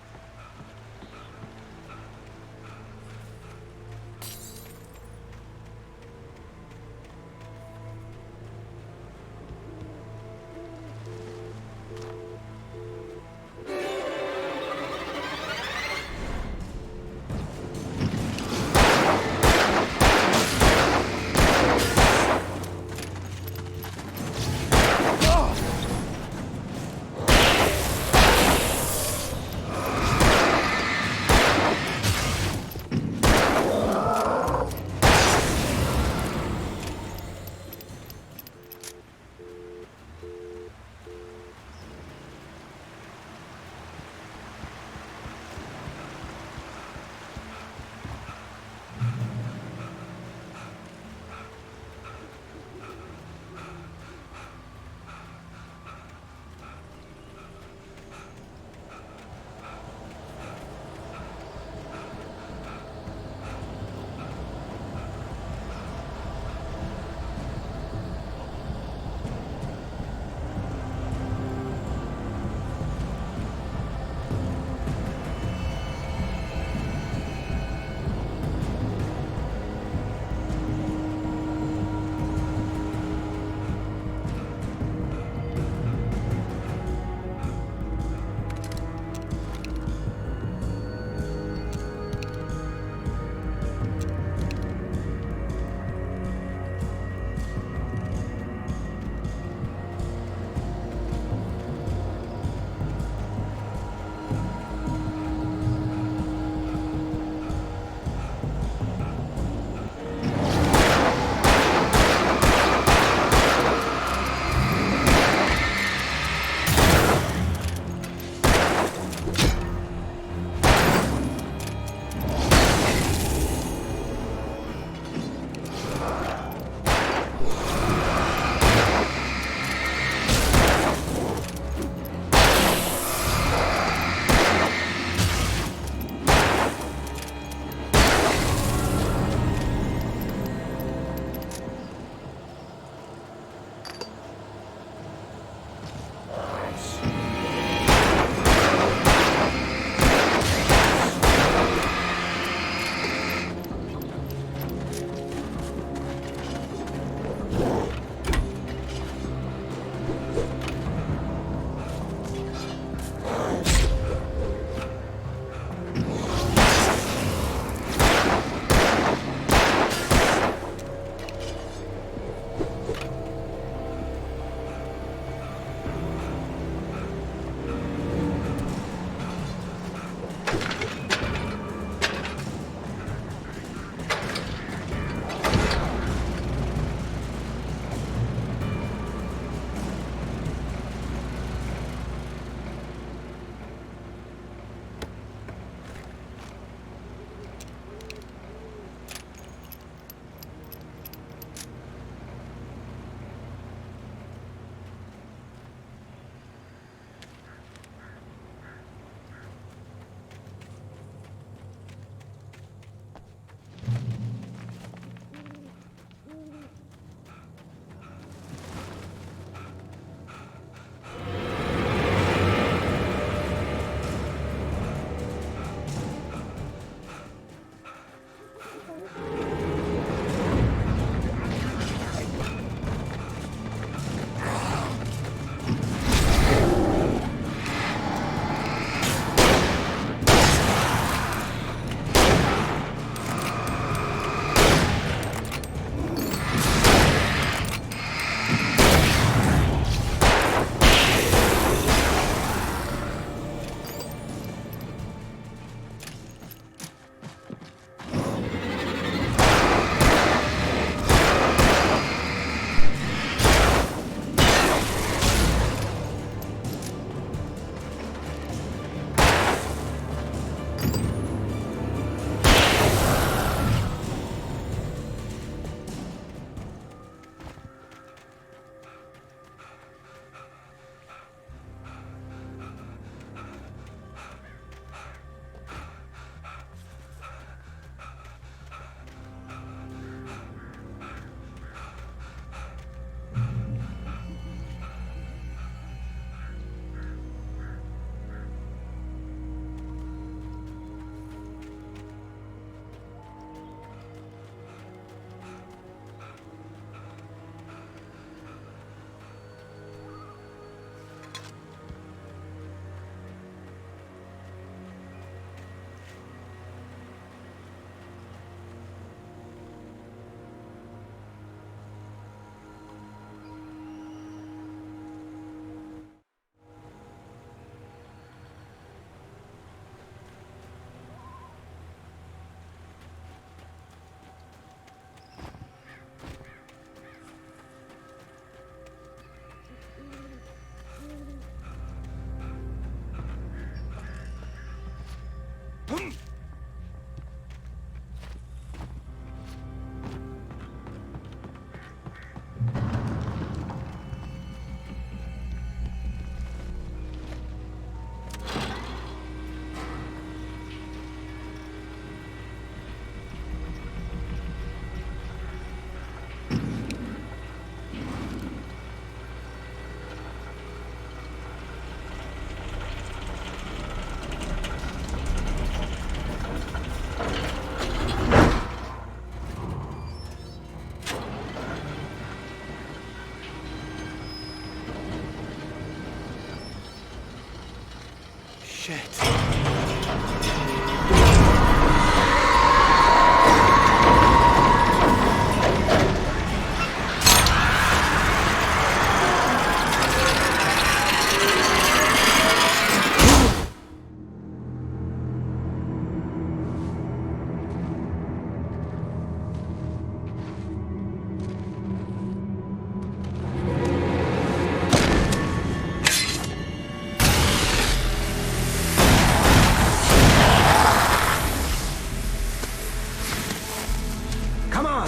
Shit.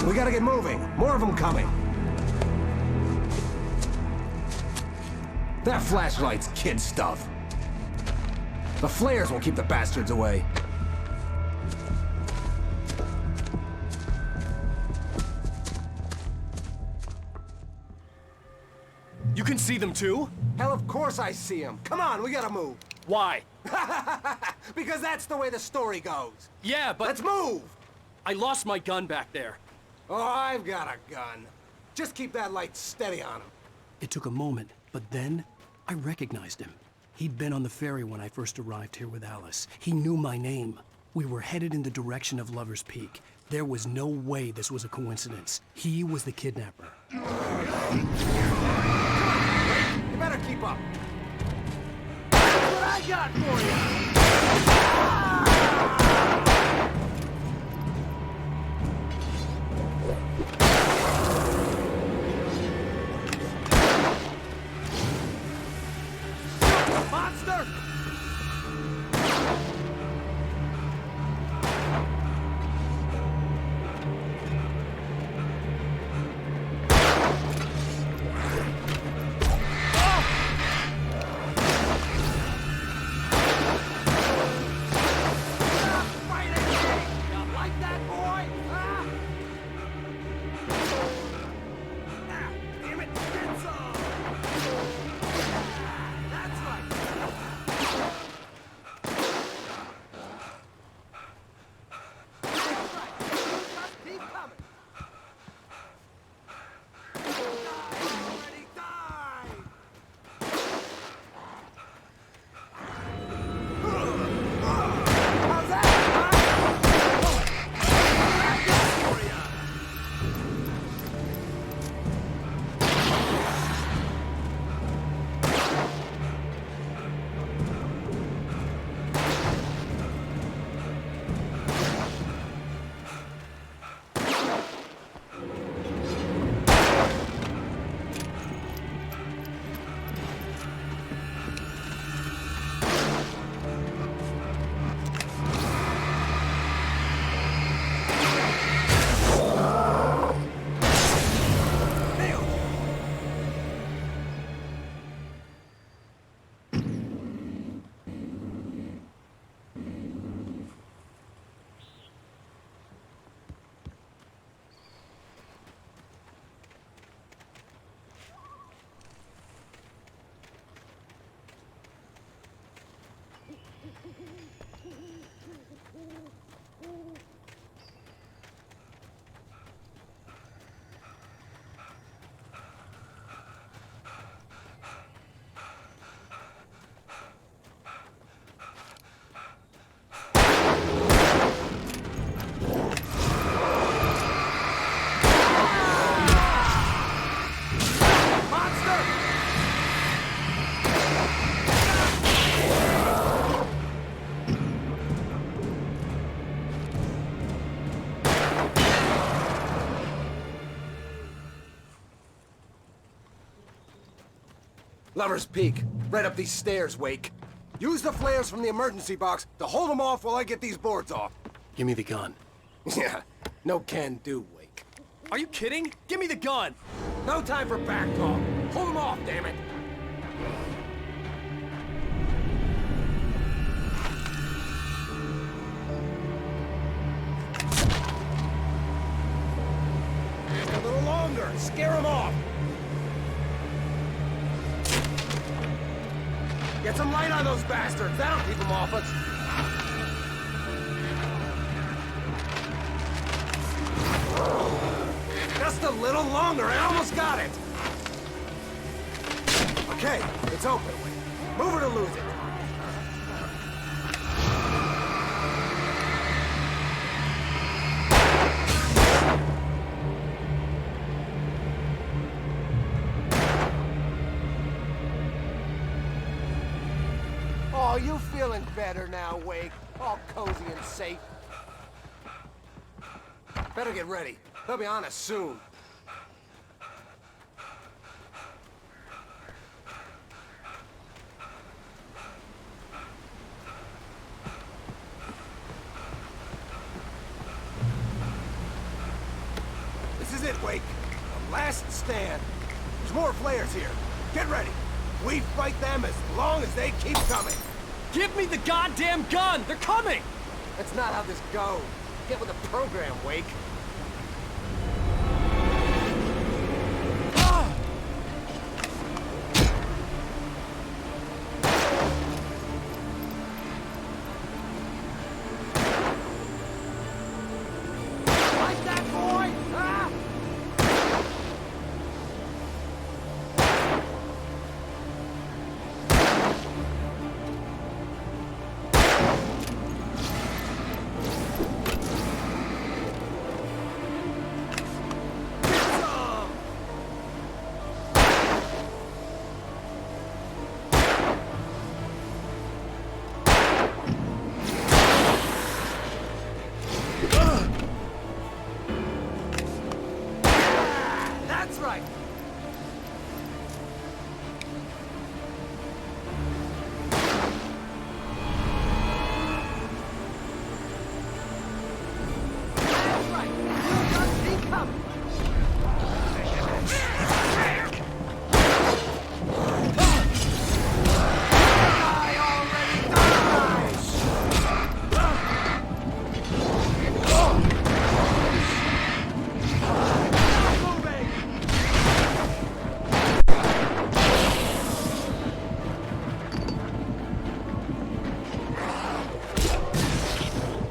We gotta get moving. More of them coming. That flashlight's kid stuff. The flares will keep the bastards away. You can see them too? Hell, of course I see them. Come on, we gotta move. Why? Because that's the way the story goes. Yeah, but... Let's move! I lost my gun back there. Oh, I've got a gun. Just keep that light steady on him. It took a moment, but then I recognized him. He'd been on the ferry when I first arrived here with Alice. He knew my name. We were headed in the direction of Lover's Peak. There was no way this was a coincidence. He was the kidnapper. You better keep up. That's what I got for you! Monster! Lover's Peak. Right up these stairs, Wake. Use the flares from the emergency box to hold them off while I get these boards off. Give me the gun. Yeah, no can do, Wake. Are you kidding? Give me the gun! No time for back talk. Hold them off, damn it! A little longer. Scare them off. Get some light on those bastards. That'll keep them off us. Just a little longer. I almost got it. Okay, it's open. Move it or lose it. you feeling better now, Wake? All cozy and safe. Better get ready. They'll be on us soon. This is it, Wake. The last stand. There's more flares here. Get ready. We fight them as long as they keep coming. Give me the goddamn gun! They're coming! That's not how this goes. Get with the program, Wake. Like that, boy? Ah! That's right. That's right. You just keep coming. I already died.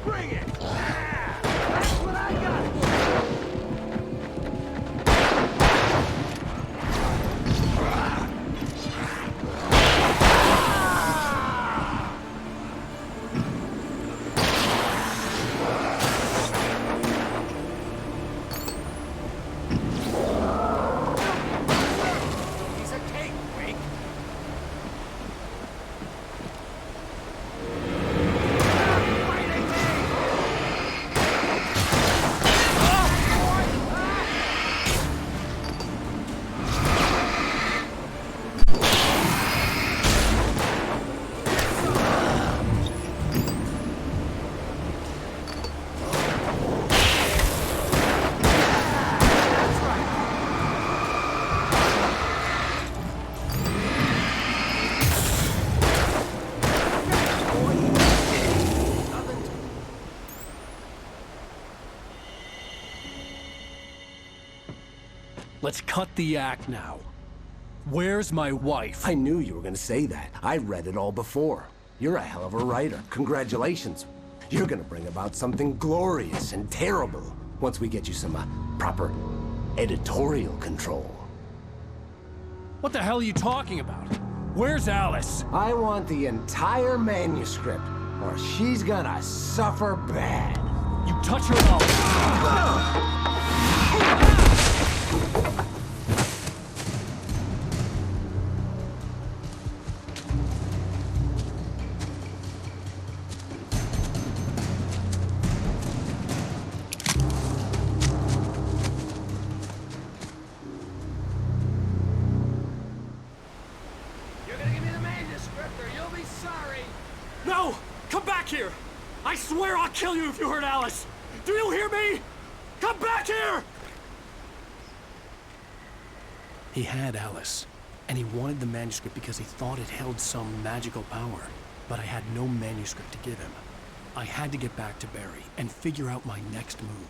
Bring it! Yeah! That's what I got! Piece of cake, Wake. Let's cut the act now. Where's my wife? I knew you were gonna say that. I read it all before. You're a hell of a writer. Congratulations. You're gonna bring about something glorious and terrible once we get you some proper editorial control. What the hell are you talking about? Where's Alice? I want the entire manuscript, or she's gonna suffer bad. You touch her mouth. You're gonna give me the manuscript, or you'll be sorry. No! Come back here! I swear I'll kill you if you hurt Alice! Do you hear me? Come back here! He had Alice, and he wanted the manuscript because he thought it held some magical power. But I had no manuscript to give him. I had to get back to Barry and figure out my next move.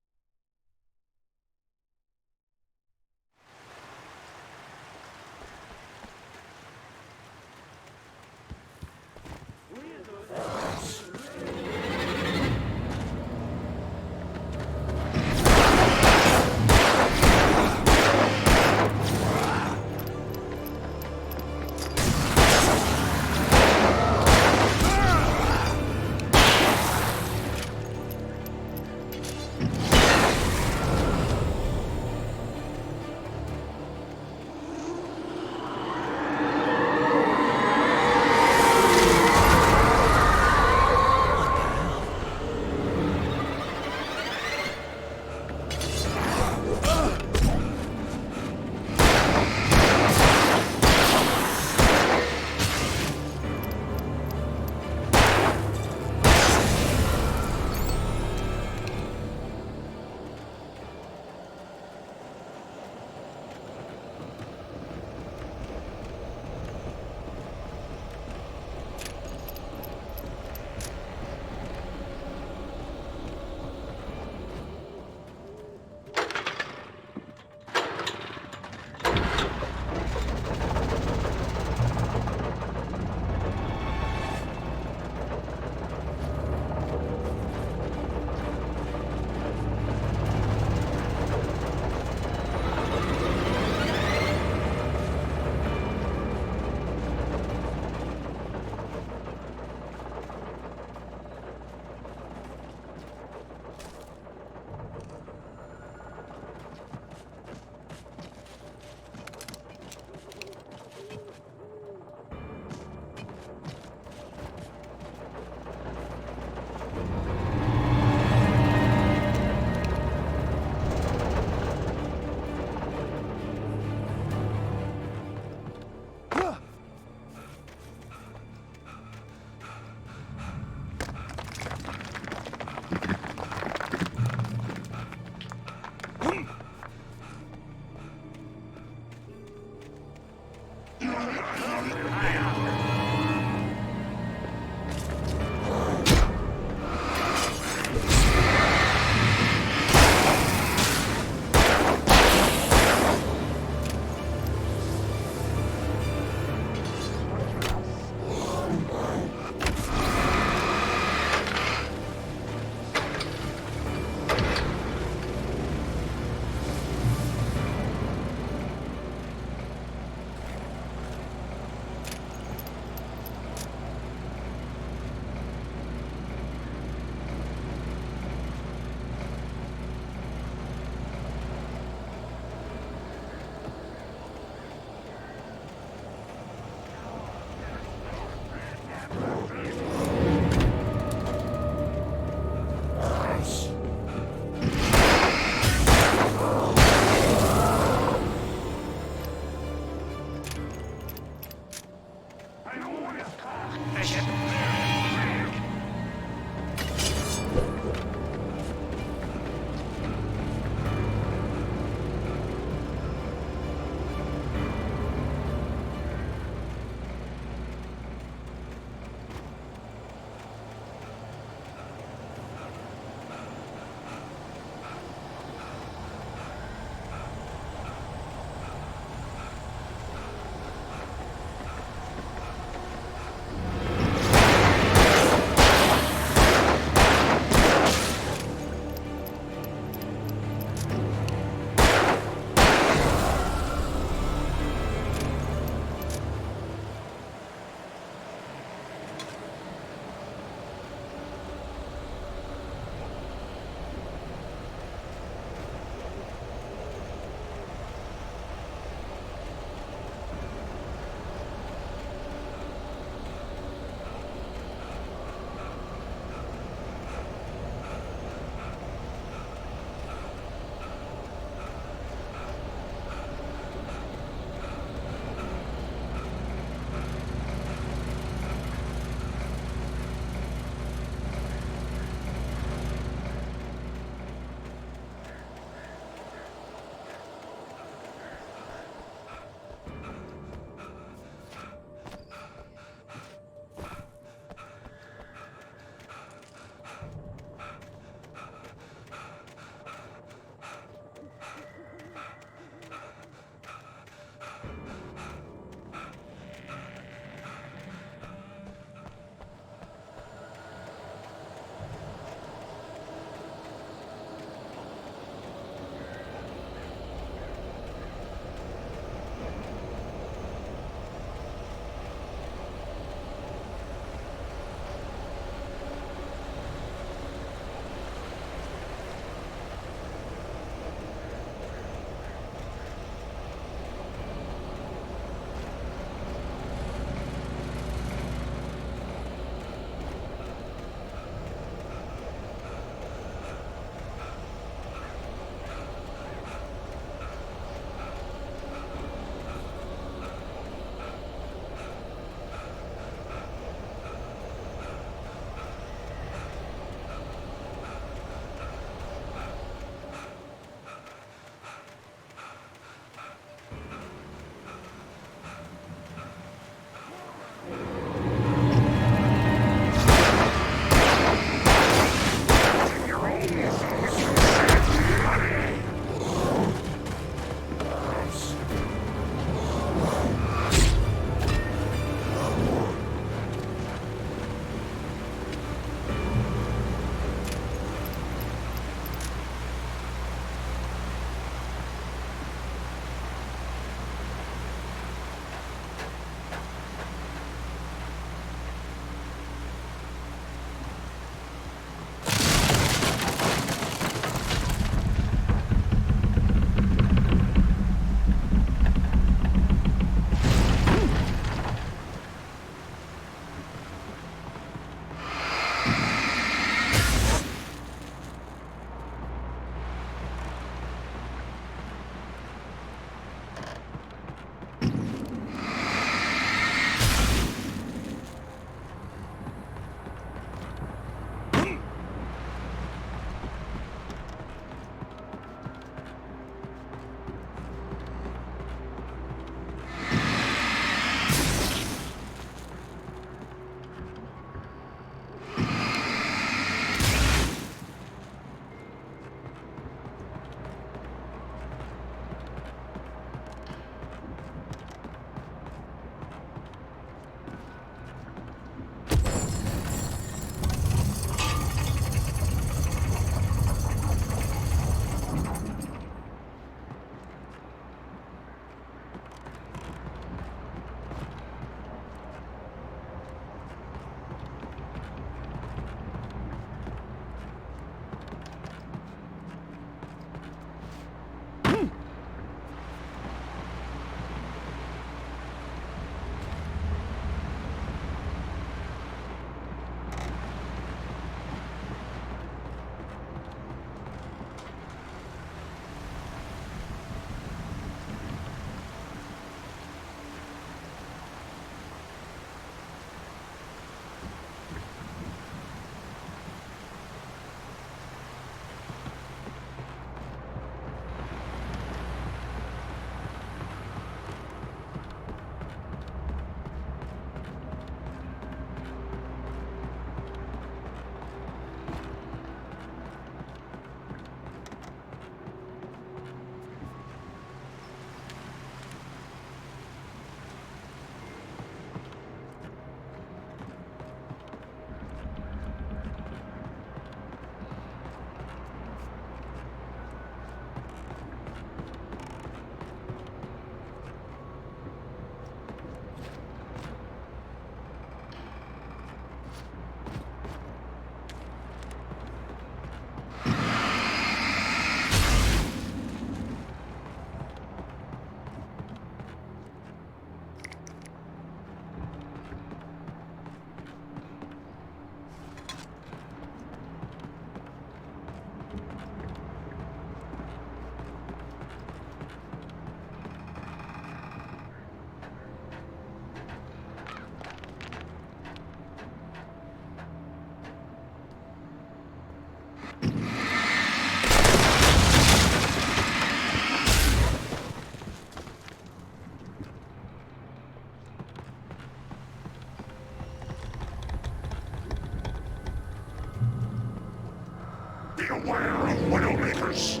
Be aware of Widowmakers.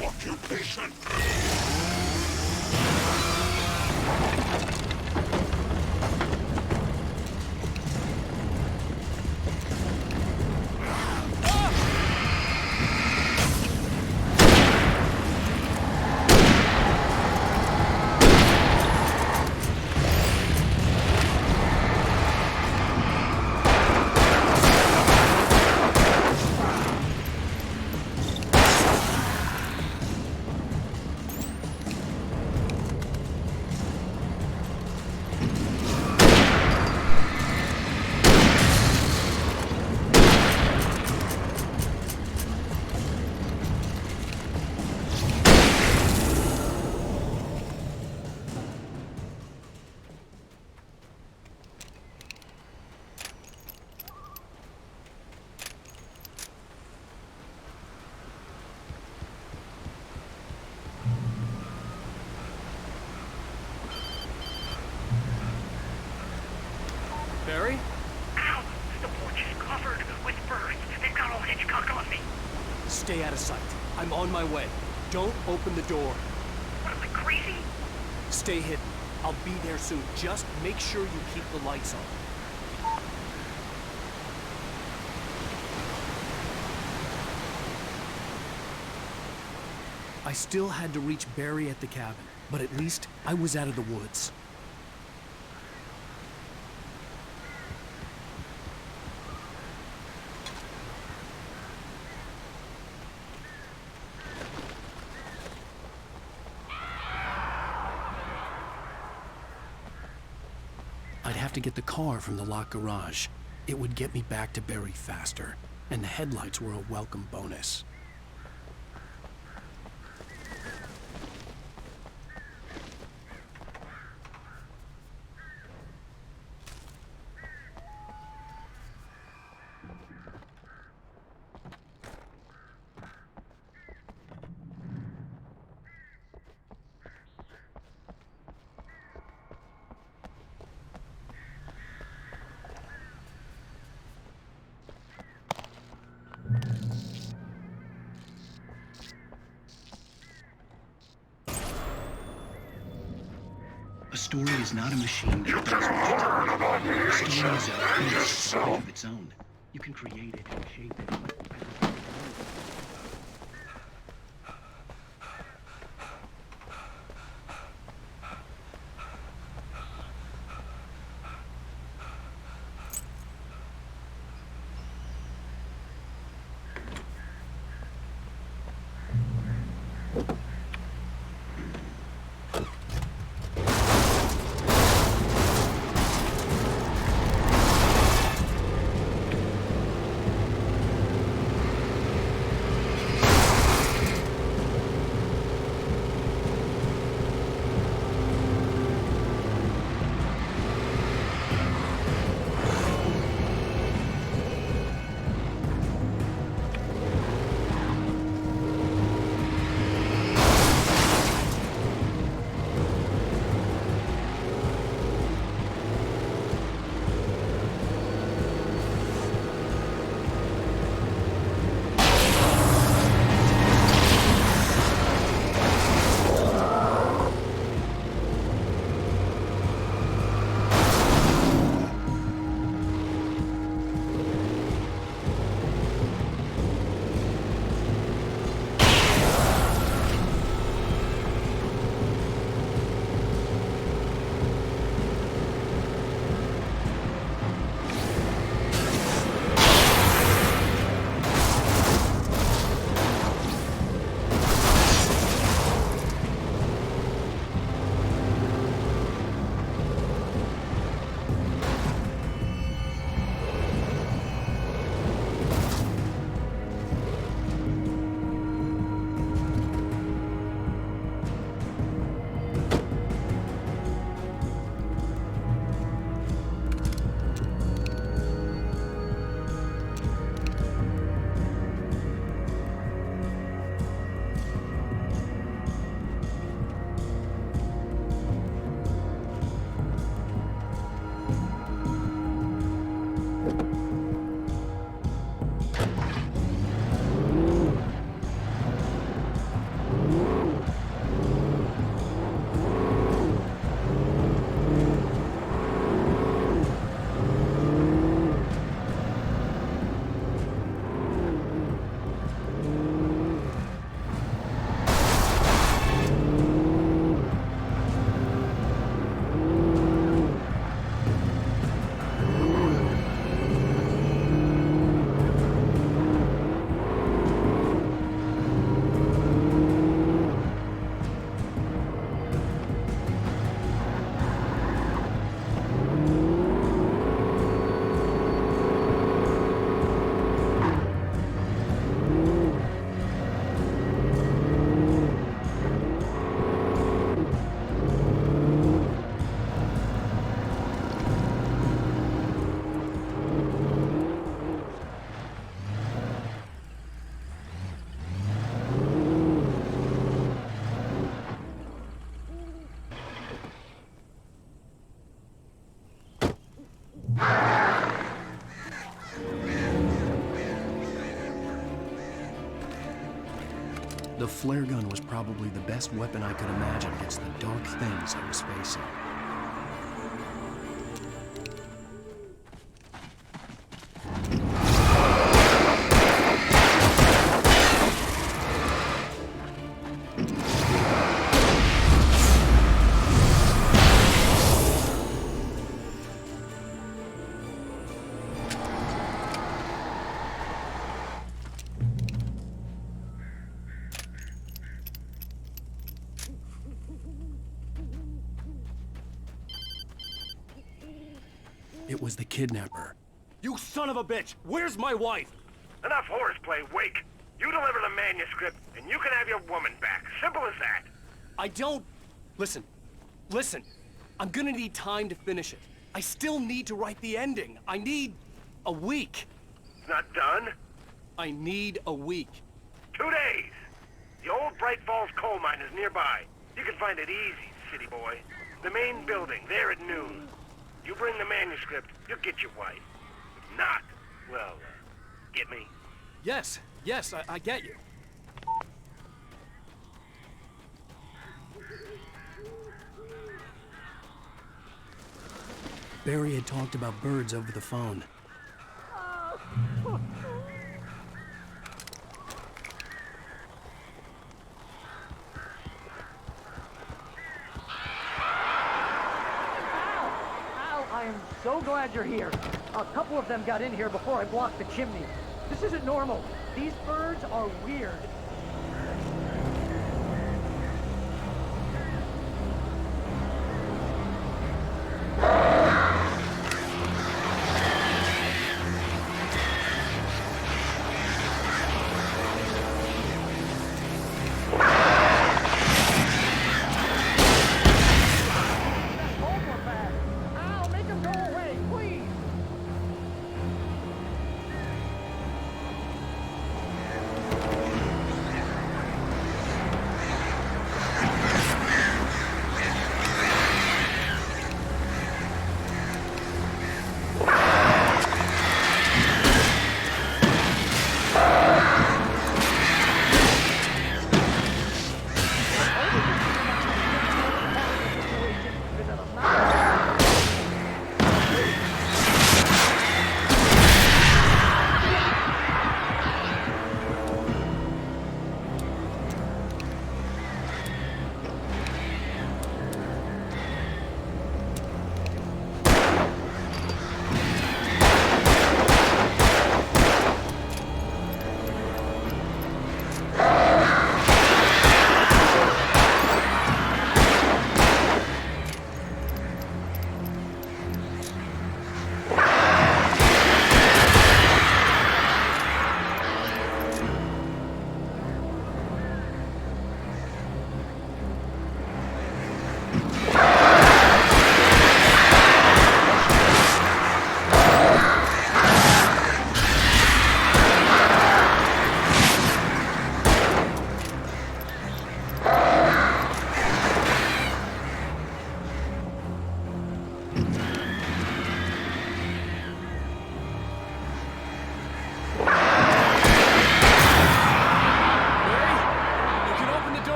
Occupation. Barry? Ow! The porch is covered with birds. They've got all Hitchcock on me. Stay out of sight. I'm on my way. Don't open the door. What am I, crazy? Stay hidden. I'll be there soon. Just make sure you keep the lights on. I still had to reach Barry at the cabin, but at least I was out of the woods. I'd have to get the car from the locked garage. It would get me back to Barry faster, and the headlights were a welcome bonus. story is not a machine that does what you tell it. The story is a beast of its own. You can create it and shape it. The flare gun was probably the best weapon I could imagine against the dark things I was facing. It was the kidnapper. You son of a bitch! Where's my wife? Enough horseplay, Wake. You deliver the manuscript, and you can have your woman back. Simple as that. I don't... Listen. I'm gonna need time to finish it. I still need to write the ending. I need a week. It's not done? I need a week. 2 days. The old Bright Falls coal mine is nearby. You can find it easy, city boy. The main building, there at noon. You bring the manuscript, you'll get your wife. If not, well, get me? Yes, I get you. Barry had talked about birds over the phone. I am so glad you're here. A couple of them got in here before I blocked the chimney. This isn't normal. These birds are weird.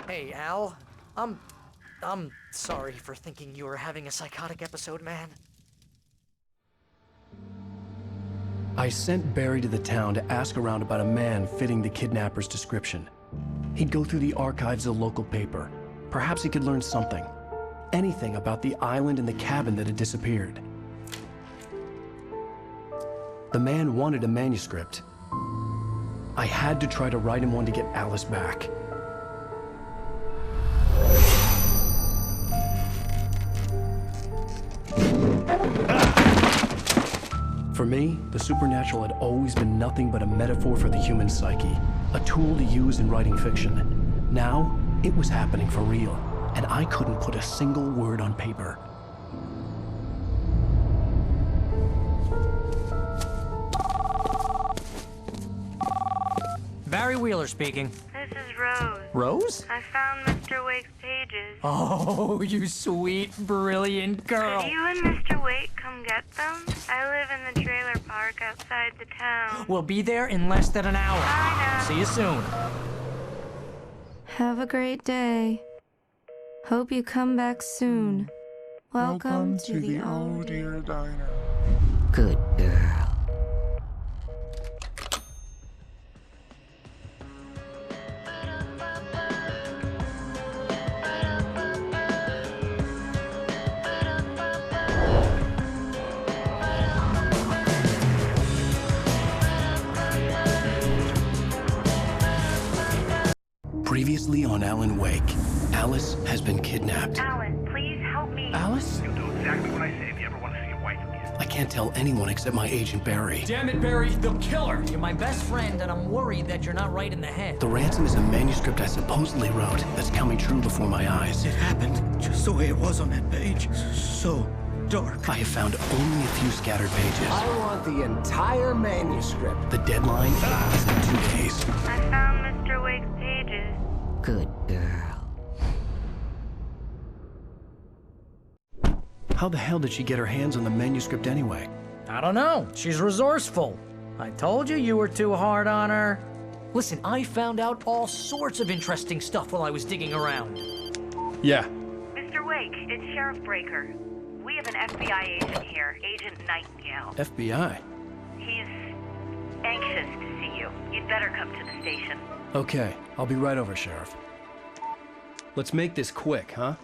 Hey, Al. I'm sorry for thinking you were having a psychotic episode, man. I sent Barry to the town to ask around about a man fitting the kidnapper's description. He'd go through the archives of the local paper. Perhaps he could learn something. Anything about the island and the cabin that had disappeared. The man wanted a manuscript. I had to try to write him one to get Alice back. For me, the supernatural had always been nothing but a metaphor for the human psyche, a tool to use in writing fiction. Now, it was happening for real, and I couldn't put a single word on paper. Barry Wheeler speaking. This is Rose. Rose? I found Mr. Wake's pages. Oh, you sweet, brilliant girl. Could you and Mr. Wake come get them? I live in the trailer park outside the town. We'll be there in less than an hour. Bye now. See you soon. Have a great day. Hope you come back soon. Welcome to the Oh Dear Diner. Good girl. Previously on Alan Wake, Alice has been kidnapped. Alan, please help me. Alice? You'll do exactly what I say if you ever want to see your wife again. I can't tell anyone except my agent Barry. Damn it, Barry, they'll kill her. You're my best friend, and I'm worried that you're not right in the head. The ransom is a manuscript I supposedly wrote that's coming true before my eyes. It happened just the way it was on that page. So dark. I have found only a few scattered pages. I want the entire manuscript. The deadline is in 2 days. I found Mr. Wake's pages. Good girl. How the hell did she get her hands on the manuscript anyway? I don't know. She's resourceful. I told you were too hard on her. Listen, I found out all sorts of interesting stuff while I was digging around. Yeah, Wake, it's Sheriff Breaker. We have an FBI agent here, Agent Nightingale. FBI? He's anxious to see you. You'd better come to the station. Okay, I'll be right over, Sheriff. Let's make this quick, huh?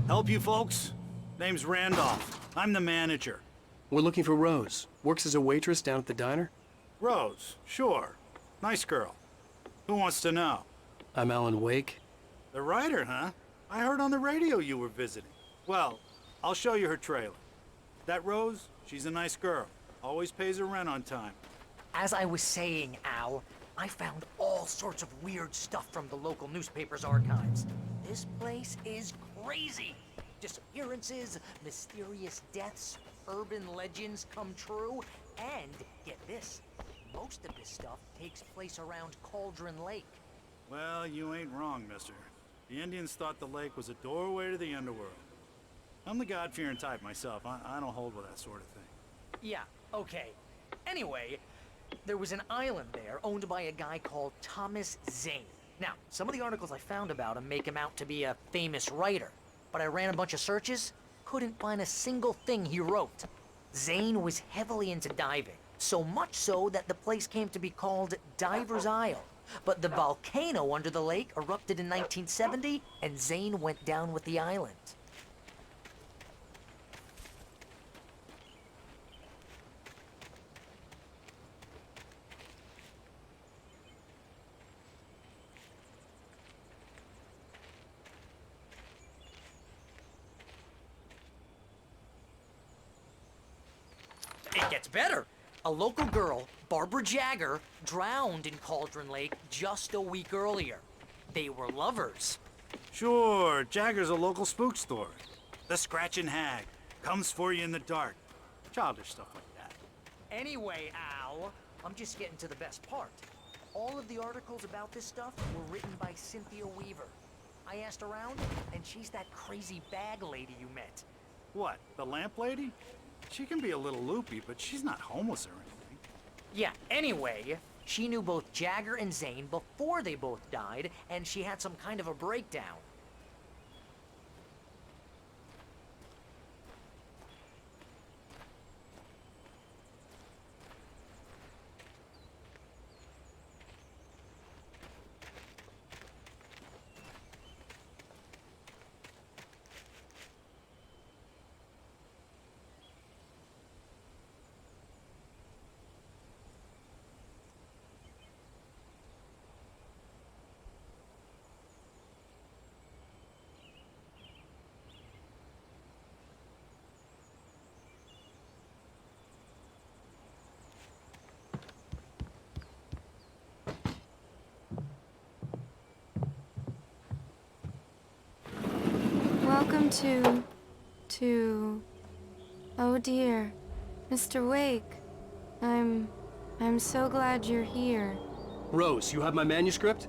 Help you folks? Name's Randolph. I'm the manager. We're looking for Rose. Works as a waitress down at the diner. Rose, sure. Nice girl. Who wants to know? I'm Alan Wake. The writer, huh? I heard on the radio you were visiting. Well, I'll show you her trailer. That Rose, she's a nice girl. Always pays her rent on time. As I was saying, Al, I found all sorts of weird stuff from the local newspaper's archives. This place is crazy. Disappearances, mysterious deaths, urban legends come true, and get this, most of this stuff takes place around Cauldron Lake. Well, you ain't wrong, mister. The Indians thought the lake was a doorway to the underworld. I'm the God-fearing type myself. I don't hold with that sort of thing. Yeah, okay. Anyway, there was an island there owned by a guy called Thomas Zane. Now, some of the articles I found about him make him out to be a famous writer, but I ran a bunch of searches, couldn't find a single thing he wrote. Zane was heavily into diving, so much so that the place came to be called Diver's Isle. But the volcano under the lake erupted in 1970, and Zane went down with the island. It gets better. A local girl, Barbara Jagger, drowned in Cauldron Lake just a week earlier. They were lovers. Sure, Jagger's a local spook story. The Scratching Hag comes for you in the dark. Childish stuff like that. Anyway, Al, I'm just getting to the best part. All of the articles about this stuff were written by Cynthia Weaver. I asked around, and she's that crazy bag lady you met. What, the lamp lady? She can be a little loopy, but she's not homeless or anything. Yeah, anyway, she knew both Jagger and Zane before they both died, and she had some kind of a breakdown. Welcome to... Oh dear, Mr. Wake. I'm so glad you're here. Rose, you have my manuscript?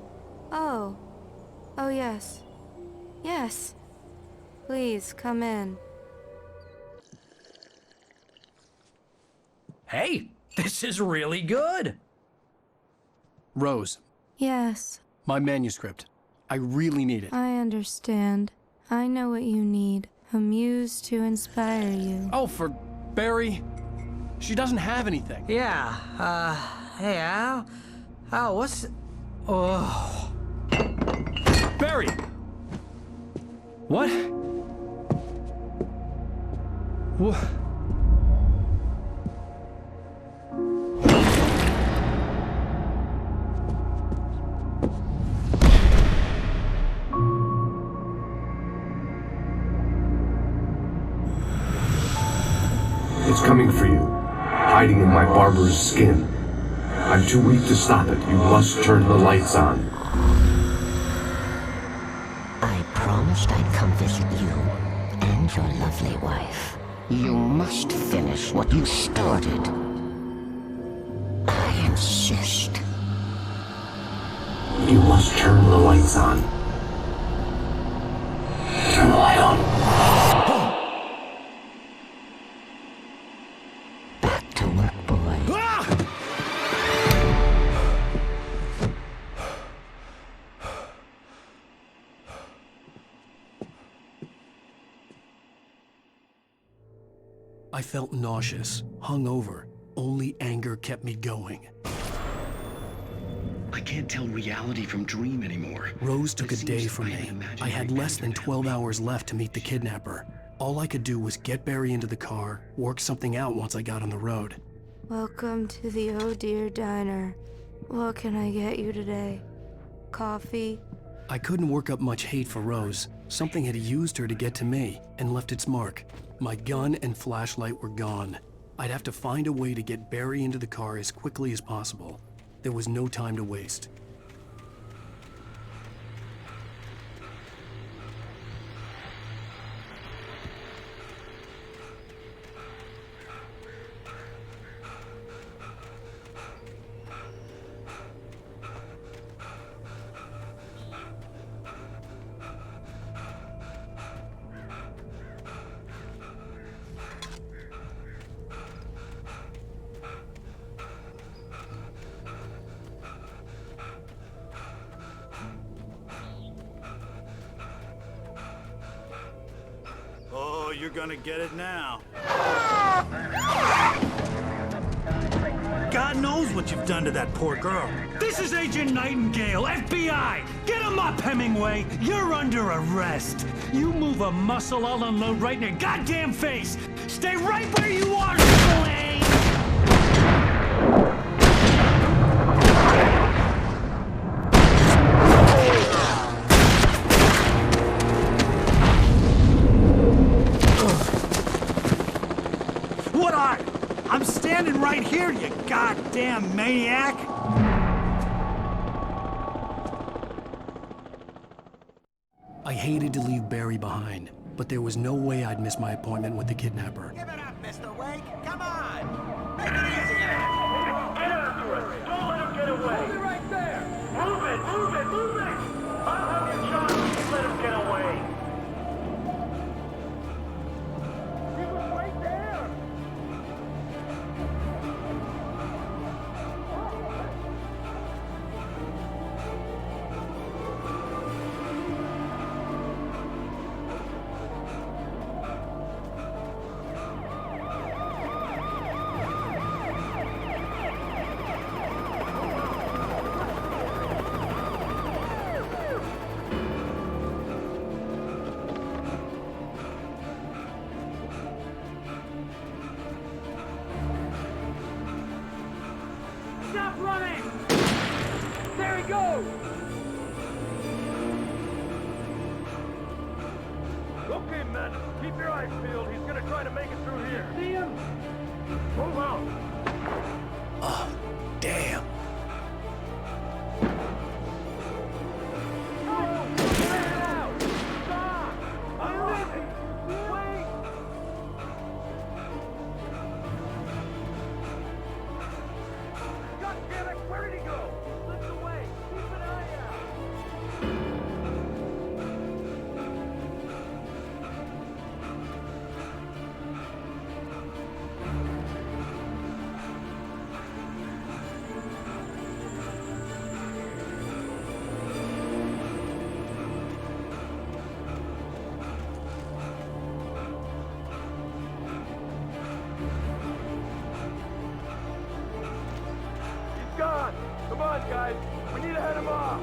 Oh. Oh yes. Yes. Please, come in. Hey, this is really good. Rose, Yes, my manuscript. I really need it. I understand. I know what you need. A muse to inspire you. Oh, for Barry? She doesn't have anything. Yeah, hey Al? Al, what's... Oh... Barry! What? What? It's coming for you, hiding in my barber's skin. I'm too weak to stop it. You must turn the lights on. I promised I'd come visit you and your lovely wife. You must finish what you started. I insist. You must turn the lights on. Turn the light on. Back to work, boy. I felt nauseous, hungover. Only anger kept me going. I can't tell reality from dream anymore. Rose took a day from me. I had less than 12 hours left to meet the kidnapper. All I could do was get Barry into the car, work something out once I got on the road. Welcome to the Oh Dear Diner. What can I get you today? Coffee? I couldn't work up much hate for Rose. Something had used her to get to me and left its mark. My gun and flashlight were gone. I'd have to find a way to get Barry into the car as quickly as possible. There was no time to waste. Oh, you're gonna get it now. God knows what you've done to that poor girl. This is Agent Nightingale, FBI! Get him up, Hemingway! You're under arrest! You move a muscle, I'll unload right in your goddamn face! Stay right where you are, Slane! I'm standing right here, you goddamn maniac! I hated to leave Barry behind, but there was no way I'd miss my appointment with the kidnapper. Give it up, Mr. Wake! Come on! Make it easier! Get after it! Don't let him get away! Move it right there! Move it! Move it! Move it! I'll have your shot if you let him get away! He was right there! Stop running! There he goes! Okay, men, keep your eyes peeled. He's gonna try to make it through here. See him? Move out! Oh, damn. Oh, get out! Stop! I'm leaving! Wait! God damn it! Where did he go? Slipped away! Keep an eye out! He's gone! Come on, guys! We need to head him off!